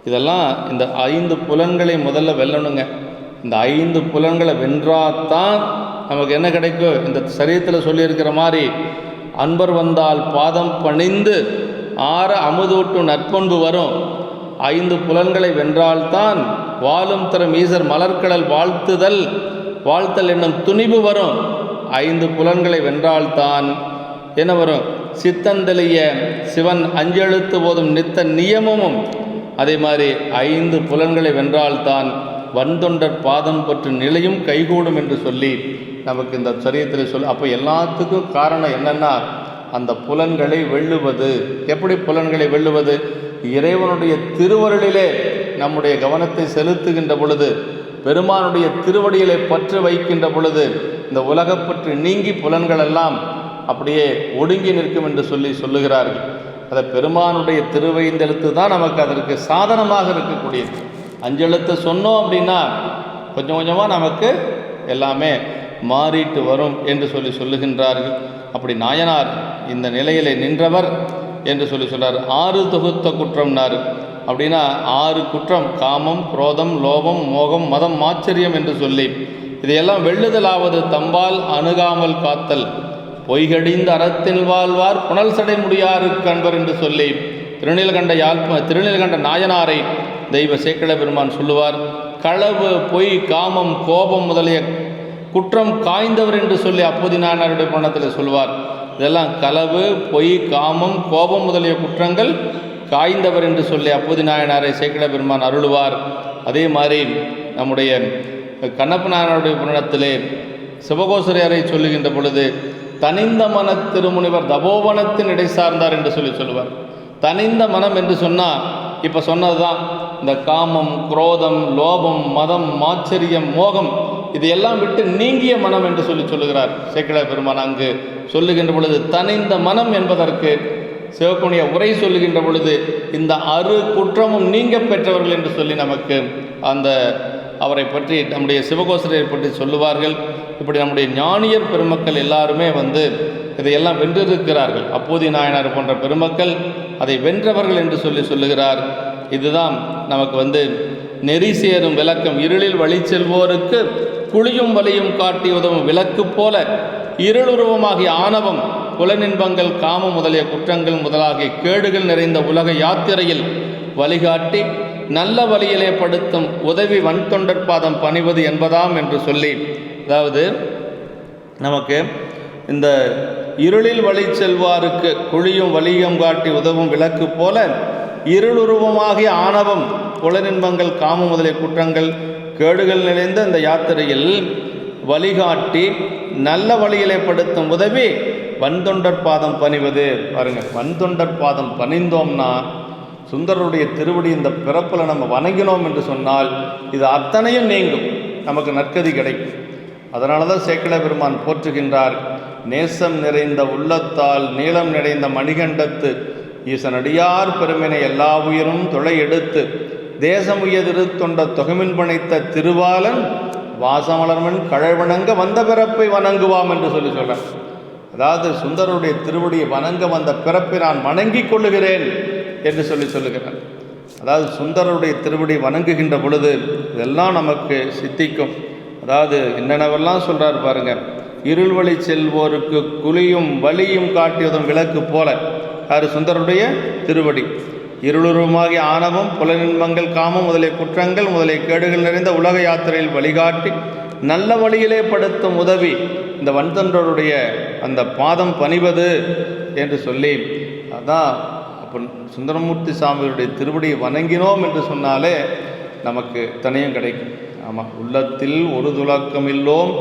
இதெல்லாம் இந்த 5 புலன்களை முதல்ல வெல்லணுங்க. இந்த 5 புலன்களை வென்றாத்தான் நமக்கு என்ன கிடைக்கும்? இந்த சரீரத்தில் சொல்லியிருக்கிற மாதிரி அன்பர் வந்தால் பாதம் பணிந்து ஆற அமுதூட்டும் நற்பண்பு வரும். 5 புலன்களை வென்றால்தான் வாழும் திறம் ஈசர் மலர்கடல் வாழ்த்தல் என்னும் துணிவு வரும். 5 புலன்களை வென்றால்தான் என்ன வரும்? சித்தந்தளிய சிவன் அஞ்செழுத்து போதும் நித்த நியமமும். அதே மாதிரி 5 புலன்களை வென்றால்தான் வந்தொண்டர் பாதம் பற்றி நிலையும் கைகூடும் என்று சொல்லி நமக்கு இந்த சரீரத்தில் அப்போ எல்லாத்துக்கும் காரணம் என்னென்னா, அந்த புலன்களை வெல்லுவது. எப்படி புலன்களை வெல்லுவது? இறைவனுடைய திருவருளிலே நம்முடைய கவனத்தை செலுத்துகின்ற பொழுது, பெருமானுடைய திருவடிகளை பற்று வைக்கின்ற பொழுது இந்த உலகப்பற்று நீங்கி புலன்களெல்லாம் அப்படியே ஒடுங்கி நிற்கும் என்று சொல்லுகிறார்கள். அதை பெருமானுடைய திருவைந்தெழுத்து தான் நமக்கு அதற்கு சாதனமாக இருக்கக்கூடியது. 5 எழுத்து சொன்னோம் அப்படின்னா கொஞ்சம் கொஞ்சமாக நமக்கு எல்லாமே மாறிட்டு வரும் என்று சொல்லுகின்றார்கள். அப்படி நாயனார் இந்த நிலையிலே நின்றவர் என்று சொல்கிறார். 6 தொகுத்த குற்றம்னார். அப்படின்னா 6 குற்றம், காமம், குரோதம், லோபம், மோகம், மதம், ஆச்சரியம் என்று சொல்லி இதையெல்லாம் வெல்லுதலாவது தம்பால் அணுகாமல் காத்தல், பொய்கடிந்த அறத்தில் வாழ்வார் புனல் சடை முடியாறு கண்பர் என்று சொல்லி திருநீலகண்ட நாயனாரை தெய்வ சேக்கிழ பெருமான் சொல்லுவார். களவு, பொய், காமம், கோபம் முதலிய குற்றம் காய்ந்தவர் என்று சொல்லி அப்போதி நாயனாருடைய புராணத்தில் சொல்வார். இதெல்லாம் களவு, பொய், காமம், கோபம் முதலிய குற்றங்கள் காய்ந்தவர் என்று சொல்லி அப்போதி நாயனாரை சேக்கிழ பெருமான் அருளுவார். அதே மாதிரி நம்முடைய கண்ணப்ப நாயனாருடைய புராணத்திலே சிவகோசரையரை சொல்லுகின்ற பொழுது தனிந்த மன திருமுனிவர் தபோவனத்தின் இடை சார்ந்தார் என்று சொல்லுவார். தனிந்த மனம் என்று சொன்னால் இப்போ சொன்னது தான் இந்த காமம், குரோதம், லோபம், மதம், மாச்சரியம், மோகம் இது எல்லாம் விட்டு நீங்கிய மனம் என்று சொல்லுகிறார் சேக்கிழார் பெருமான். அங்கு சொல்லுகின்ற பொழுது தனிந்த மனம் என்பதற்கு சிவப்புண்ணிய உரை சொல்லுகின்ற பொழுது இந்த குற்றமும் நீங்க பெற்றவர்கள் என்று சொல்லி நமக்கு அந்த அவரை பற்றி நம்முடைய சிவகோசரை பற்றி சொல்லுவார்கள். இப்படி நம்முடைய ஞானியர் பெருமக்கள் எல்லாருமே இதையெல்லாம் வென்றிருக்கிறார்கள். அப்போதி நாயனார் போன்ற பெருமக்கள் அதை வென்றவர்கள் என்று சொல்லுகிறார். இதுதான் நமக்கு நெறி சேரும் விளக்கம். இருளில் வழி செல்வோருக்கு குழியும் வலியும் காட்டி உதவும் விளக்கு போல இருளுருவமாகிய ஆணவம், புலனின்பங்கள், காமம் முதலிய குற்றங்கள் முதலாகிய கேடுகள் நிறைந்த உலக யாத்திரையில் வழிகாட்டி நல்ல வழியிலே படுத்தும் உதவி வன்தொண்டர் பாதம் பணிவது என்பதாம் என்று சொல்லி, அதாவது நமக்கு இந்த இருளில் வழி செல்வாருக்கு குழியும் வலியும் காட்டி உதவும் விளக்கு போல இருளுருவமாகிய ஆணவம், புலனின்பங்கள், காமம் முதலிய குற்றங்கள் கேடுகள் நிறைந்த இந்த யாத்திரையில் வழிகாட்டி நல்ல வழியிலே படுத்தும் உதவி வன்தொண்டர் பாதம் பணிவது. பாருங்கள், வன்தொண்டர் பாதம் பணிந்தோம்னா சுந்தரருடைய திருவடி இந்த பிறப்பில் நம்ம வணங்கினோம் என்று சொன்னால் இது அத்தனையும் நீங்கும், நமக்கு நற்கதி கிடைக்கும். அதனால தான் சேக்கிழார் பெருமான் போற்றுகின்றார். நேசம் நிறைந்த உள்ளத்தால் நீளம் நிறைந்த மணிகண்டத்து ஈசனடியார் பெருமினை எல்லா உயிரும் தொலை எடுத்து தேசம் உயதிரு தொண்ட தொகுமின் பணித்த திருவாளன் வாசமலர்மன் கழவணங்க வந்த பிறப்பை வணங்குவாம் என்று சொல்கிறார். அதாவது சுந்தரருடைய திருவடியை வணங்க வந்த பிறப்பை நான் வணங்கி கொள்ளுகிறேன் என்று சொல்லுகிறார். அதாவது சுந்தரருடைய திருவடி வணங்குகின்ற பொழுது இதெல்லாம் நமக்கு சித்திக்கும். அதாவது என்னென்னவெல்லாம் சொல்கிறார் பாருங்கள். இருள் வழி செல்வோருக்கு குழியும் வலியும் காட்டியதும் விளக்கு போல, யார்? சுந்தரருடைய திருவடி. இருளுருவமாகிய ஆணவம், புலனின்பங்கள், காமம் முதலிய குற்றங்கள் முதலிய கேடுகள் நிறைந்த உலக யாத்திரையில் வழிகாட்டி நல்ல வழியிலே படுத்தும் உதவி இந்த வன்தொண்டருடைய அந்த பாதம் பணிவது என்று சொல்லி, அதான் அப்போ சுந்தரமூர்த்தி சாமியுடைய திருவடியை வணங்கினோம் என்று சொன்னாலே நமக்கு தனியும் கிடைக்கும். ஆமாம், உள்ளத்தில் ஒரு துலக்கம் இல்லோம்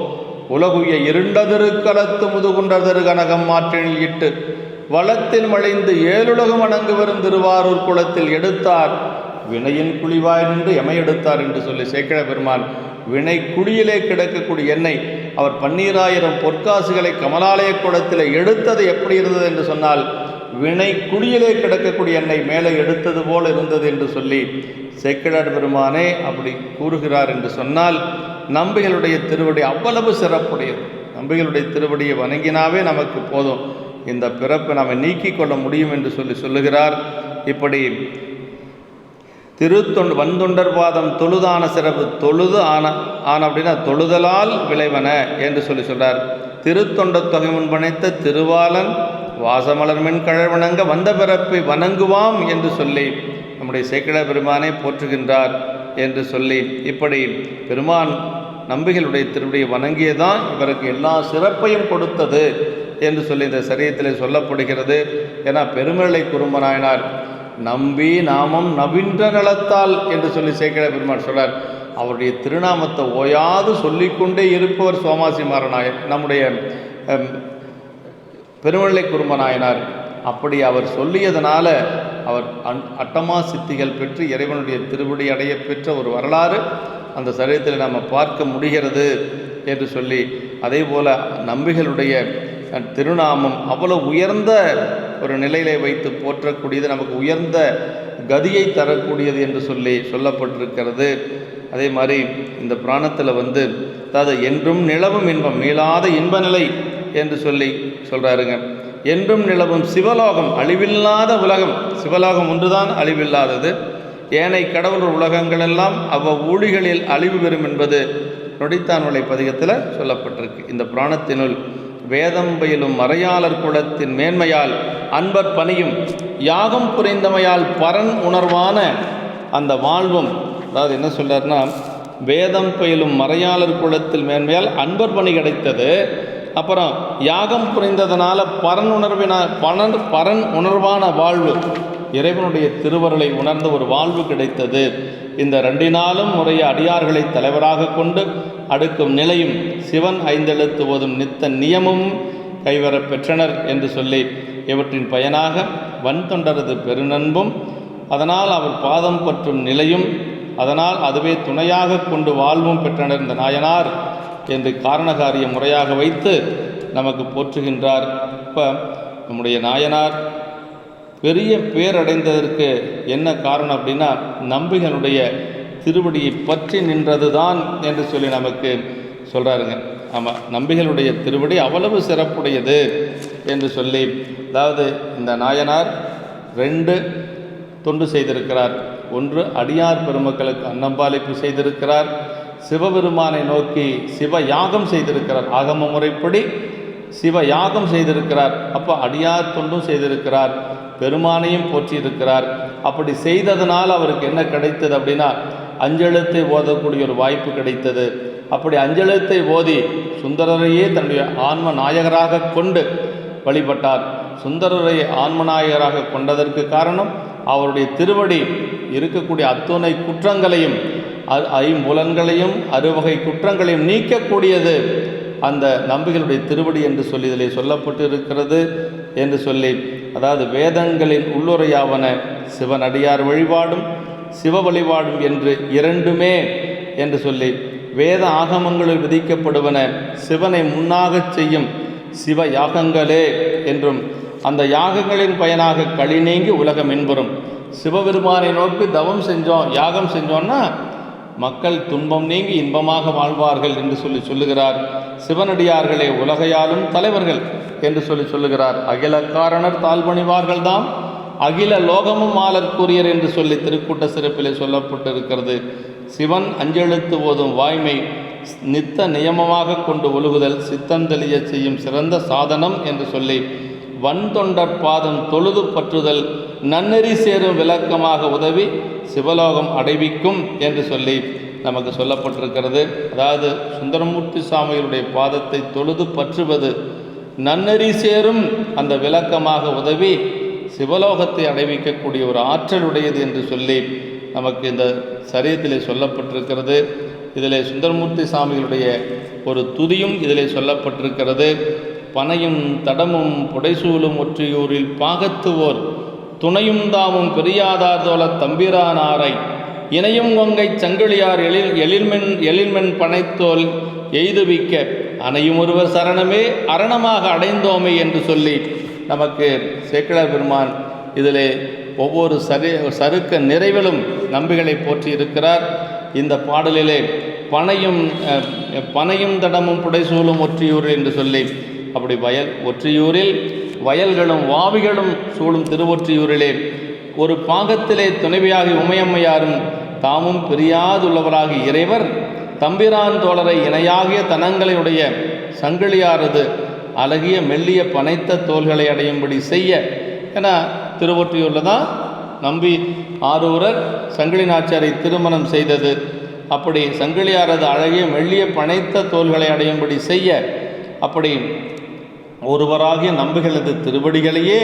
உலகுய இருண்டதிருக்களத்து முதுகுண்டதிரு கனகம் மாற்றினில் இட்டு வளத்தில் மழைந்து ஏழுலகம் வணங்கு வரும் திருவாரூர் குளத்தில் எடுத்தார் வினையின் குழிவாய் நின்று எமை எடுத்தார் என்று சொல்லி சேக்கிழார் பெருமான் வினை குழியிலே கிடக்கக்கூடிய எண்ணெய் அவர் 12,000 பொற்காசுகளை கமலாலய குளத்தில் எடுத்தது எப்படி இருந்தது என்று சொன்னால் வினை குழியிலே கிடக்கக்கூடிய எண்ணெய் மேலே எடுத்தது போல் இருந்தது என்று சொல்லி சேக்கிழார் பெருமானே அப்படி கூறுகிறார் என்று சொன்னால் நம்பிகளுடைய திருவடி அவ்வளவு சிறப்புடையது. நம்பிகளுடைய திருவடியை வணங்கினாவே நமக்கு போதும், இந்த பிறப்பை நாம் நீக்கிக் கொள்ள முடியும் என்று சொல்லுகிறார். இப்படி வன்தொண்டர் பாதம் தொழுதான சிறப்பு. தொழுது ஆன அப்படின்னா தொழுதலால் விளைவன என்று சொல்கிறார். திருத்தொண்ட தொகை முன்பணைத்த திருவாளன் வாசமலர்மென் கழவணங்க வந்த பிறப்பை வணங்குவாம் என்று சொல்லி நம்முடைய சேக்கிழார் பெருமானை போற்றுகின்றார் என்று சொல்லி, இப்படி பெருமான் நம்பிகளுடைய திருவடியை வணங்கியதான் இவருக்கு எல்லா சிறப்பையும் கொடுத்தது என்று சொல்லி இந்த சரியத்தில் சொல்லப்படுகிறது. ஏன்னா பெருமழை குறும்பநாயனார் நம்பி நாமம் நவின்ற நலத்தால் என்று சொல்லி சேக்கிழார் பெருமான் சொல்றார். அவருடைய திருநாமத்தை ஓயாது சொல்லிக்கொண்டே இருப்பவர் சோமாசி மாறநாயர், நம்முடைய பெருமழை குறும்பநாயனார். அப்படி அவர் சொல்லியதனால அவர் அட்டமா சித்திகள் பெற்று இறைவனுடைய திருவடி அடைய பெற்ற ஒரு வரலாறு அந்த சரீரத்தில் நாம் பார்க்க முடிகிறது என்று சொல்லி, அதே போல் நம்பிகளுடைய திருநாமம் அவ்வளவு உயர்ந்த ஒரு நிலையிலே வைத்து போற்றக்கூடியது, நமக்கு உயர்ந்த கதியை தரக்கூடியது என்று சொல்லி சொல்லப்பட்டிருக்கிறது. அதே மாதிரி இந்த புராணத்தில் அதாவது என்றும் நிலவும் இன்பம் மீளாத இன்ப நிலை என்று சொல்கிறாருங்க. என்றும் நிலவும் சிவலோகம், அழிவில்லாத உலகம். சிவலோகம் ஒன்றுதான் அழிவில்லாதது. ஏனை கடவுள் உலகங்களெல்லாம் ஊழிகளில் அழிவு பெறும் என்பது நொடித்தான்மலை பதிகத்தில் சொல்லப்பட்டிருக்கு. இந்த புராணத்தினுள் வேதம் பயிலும் மறையாளர் குலத்தின் மேன்மையால் அன்பர் பணியும் யாகம் புரிந்தமையால் பரன் உணர்வான அந்த வாழ்வும், அதாவது என்ன சொல்றாருன்னா, வேதம் பயிலும் மறையாளர் குலத்தில் மேன்மையால் அன்பர் பணி கிடைத்தது. அப்புறம் யாகம் புரிந்ததனால பரன் உணர்வான வாழ்வு, இறைவனுடைய திருவருளை உணர்ந்த ஒரு வாழ்வு கிடைத்தது. இந்த 2 நாளும் முறைய அடியார்களை தலைவராக கொண்டு அடுக்கும் நிலையும் சிவன் 5 எழுத்து ஓதும் நித்த நியமும் கைவரப் பெற்றனர் என்று சொல்லி, இவற்றின் பயனாக வன்தொண்டரது பெருநன்பும் அதனால் அவர் பாதம் பற்றும் நிலையும், அதனால் அதுவே துணையாக கொண்டு வாழ்வும் பெற்றனர் இந்த நாயனார் என்று காரணகாரிய முறையாக வைத்து நமக்கு போற்றுகின்றார். இப்போ நம்முடைய நாயனார் பெரிய பேரடைந்ததற்கு என்ன காரணம் அப்படின்னா, நம்பிகளுடைய திருவடியை பற்றி நின்றது தான் என்று சொல்லி நமக்கு சொல்கிறாருங்க. ஆமாம், நம்பிகளுடைய திருவடி அவ்வளவு சிறப்புடையது என்று சொல்லி, அதாவது இந்த நாயனார் 2 தொண்டு செய்திருக்கிறார். ஒன்று, அடியார் பெருமக்களுக்கு அன்னம்பாலிப்பு செய்திருக்கிறார். சிவபெருமானை நோக்கி சிவ யாகம் செய்திருக்கிறார். ஆகம முறைப்படி சிவ யாகம் செய்திருக்கிறார். அப்போ அடியார் தொண்டும் செய்திருக்கிறார், பெருமானையும் போற்றியிருக்கிறார். அப்படி செய்ததனால் அவருக்கு என்ன கிடைத்தது அப்படின்னா, அஞ்செழுத்தை ஓதக்கூடிய ஒரு வாய்ப்பு கிடைத்தது. அப்படி அஞ்செழுத்தை ஓதி சுந்தரரையே தன்னுடைய ஆன்ம நாயகராக கொண்டு வழிபட்டார். சுந்தரரை ஆன்மநாயகராக கொண்டதற்கு காரணம் அவருடைய திருவடி இருக்கக்கூடிய அத்துணை குற்றங்களையும், ஐம்புலன்களையும், 6 வகை குற்றங்களையும் நீக்கக்கூடியது அந்த நம்பிகளுடைய திருவடி என்று சொல்லி இதில் சொல்லப்பட்டு இருக்கிறது என்று சொல்லி, அதாவது வேதங்களின் உள்ளுரையாவன சிவனடியார் வழிபாடும் சிவ வழிபாடும் என்று 2மே என்று சொல்லி, வேத ஆகமங்களில் விதிக்கப்படுவன சிவனை முன்னாகச் செய்யும் சிவ யாகங்களே என்றும், அந்த யாகங்களின் பயனாக களி நீங்கி உலகம் என்பரும். சிவபெருமானை நோக்கி தவம் செஞ்சோம், யாகம் செஞ்சோன்னா மக்கள் துன்பம் நீங்கி இன்பமாக வாழ்வார்கள் என்று சொல்லி சொல்லுகிறார். சிவனடியார்களே உலகையாலும் தலைவர்கள் என்று சொல்லி சொல்லுகிறார். அகில காரணர் தாழ்பணிவார்கள் தாம் அகில லோகமும் ஆளற் கூறியர் என்று சொல்லி திருக்கூட்ட சிறப்பிலே சொல்லப்பட்டிருக்கிறது. சிவன் அஞ்செழுத்து ஓதும் வாய்மை நித்த நியமமாக கொண்டு ஒழுகுதல் சித்தந்தெளிய செய்யும் சிறந்த சாதனம் என்று சொல்லி, வன்தொண்டற் பாதம் தொழுது பற்றுதல் நன்னெறி சேரும் விளக்கமாக உதவி சிவலோகம் அடைவிக்கும் என்று சொல்லி நமக்கு சொல்லப்பட்டிருக்கிறது. அதாவது சுந்தரமூர்த்தி சாமிகளுடைய பாதத்தை தொழுது பற்றுவது நன்னெறி சேரும் அந்த விளக்கமாக உதவி சிவலோகத்தை அடைவிக்கக்கூடிய ஒரு ஆற்றலுடையது என்று சொல்லி நமக்கு இந்த சரியத்திலே சொல்லப்பட்டிருக்கிறது. இதில் சுந்தரமூர்த்தி சாமிகளுடைய ஒரு துதியும் இதிலே சொல்லப்பட்டிருக்கிறது. பனையும் தடமும் புடைசூலும் ஒற்றியூரில் பாகத்துவோர் துணையும் தாமும் பெரியாதார் தோல தம்பிரானாரை இணையும் கொங்கை சங்கிலியார் எழில்மென் பனைத்தோல் எய்துவிக்க அணையும் ஒருவர் சரணமே அரணமாக அடைந்தோமே என்று சொல்லி நமக்கு சேக்கிழார் பெருமான் இதிலே ஒவ்வொரு சருக்க நிறைவிலும் நம்பிகளை போற்றி இருக்கிறார். இந்த பாடலிலே பனையும் தடமும் புடைசூலும் ஒற்றியூர் என்று சொல்லி, அப்படி ஒற்றியூரில் வயல்களும் வாவிகளும் சூழும் திருவொற்றியூரிலே ஒரு பாகத்திலே துணைவியாகி உமையம்மையாரும் தாமும் பிரியாதுள்ளவராகி இறைவர் தம்பிரான் தோழரை இணையாகிய தனங்களையுடைய சங்கிலியாரது அழகிய மெல்லிய பனைத்த தோள்களை அடையும்படி செய்ய. ஏன்னா திருவொற்றியூரில் தான் நம்பி ஆரூரர் சங்கிலி நாச்சியாரை திருமணம் செய்தது. அப்படி சங்கிலியாரது அழகிய மெல்லிய பனைத்த தோள்களை அடையும்படி செய்ய, அப்படி ஒருவராகிய நம்பிகளது திருவடிகளையே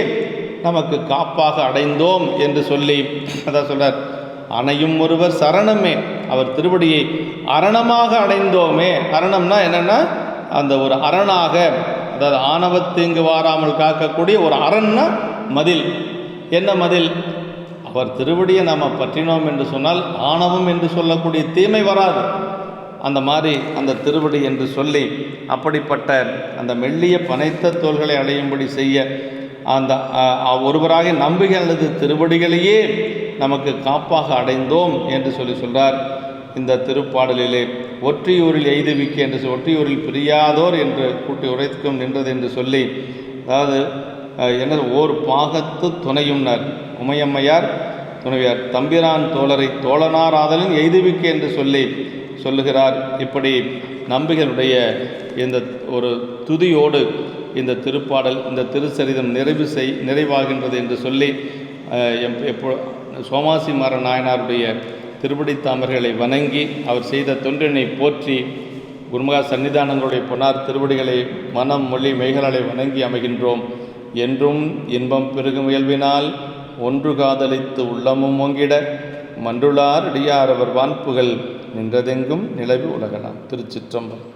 நமக்கு காப்பாக அடைந்தோம் என்று சொல்லி அதான் சொல்றார். அணையும் ஒருவர் சரணமே, அவர் திருவடியை அரணமாக அடைந்தோமே. அரணம்னா என்னென்னா அந்த ஒரு அரணாக, அதாவது ஆணவத்தீங்கு வாராமல் காக்கக்கூடிய ஒரு அரண்னா மதில். என்ன மதில்? அவர் திருவடியை நாம் பற்றினோம் என்று சொன்னால் ஆணவம் என்று சொல்லக்கூடிய தீமை வராது. அந்த மாதிரி அந்த திருவடி என்று சொல்லி அப்படிப்பட்ட அந்த மெல்லிய பனைத்த தோள்களை அடையும்படி செய்ய அந்த ஒருவராக நம்பிகளது திருவடிகளையே நமக்கு காப்பாக அடைந்தோம் என்று சொல்கிறார். இந்த திருப்பாடலிலே ஒற்றியூரில் எய்துவிக்க என்று ஒற்றியூரில் பிரியாதோர் என்று கூட்டி உரைக்கும் நின்றது என்று சொல்லி, அதாவது என்ன ஓர் பாகத்து துணையும்னார் உமையம்மையார் துணைவியார் தம்பிரான் தோழரை தோழனார் ஆதலின் எய்துவிக்க என்று சொல்லி சொல்லுகிறார். இப்படி நம்பிகளுடைய இந்த ஒரு துதியோடு இந்த திருப்பாடல் இந்த திருச்சரிதம் நிறைவாகின்றது என்று சொல்லி சோமாசி மாற நாயனாருடைய திருப்படி தாமர்களை வணங்கி அவர் செய்த தொண்டினை போற்றி குருமகா சன்னிதானங்களுடைய பொன்னார் திருவடிகளை மனம் மொழி மெய்களாலை வணங்கி அமைகின்றோம். என்றும் இன்பம் பெருகும் இயல்பினால் ஒன்று காதலித்து உள்ளமும் ஓங்கிட மன்றுளார் அடியார் அவர் வான்புகள் நின்றதெங்கும் நிலவு உலகலாம். திருச்சிற்றம்பலம்.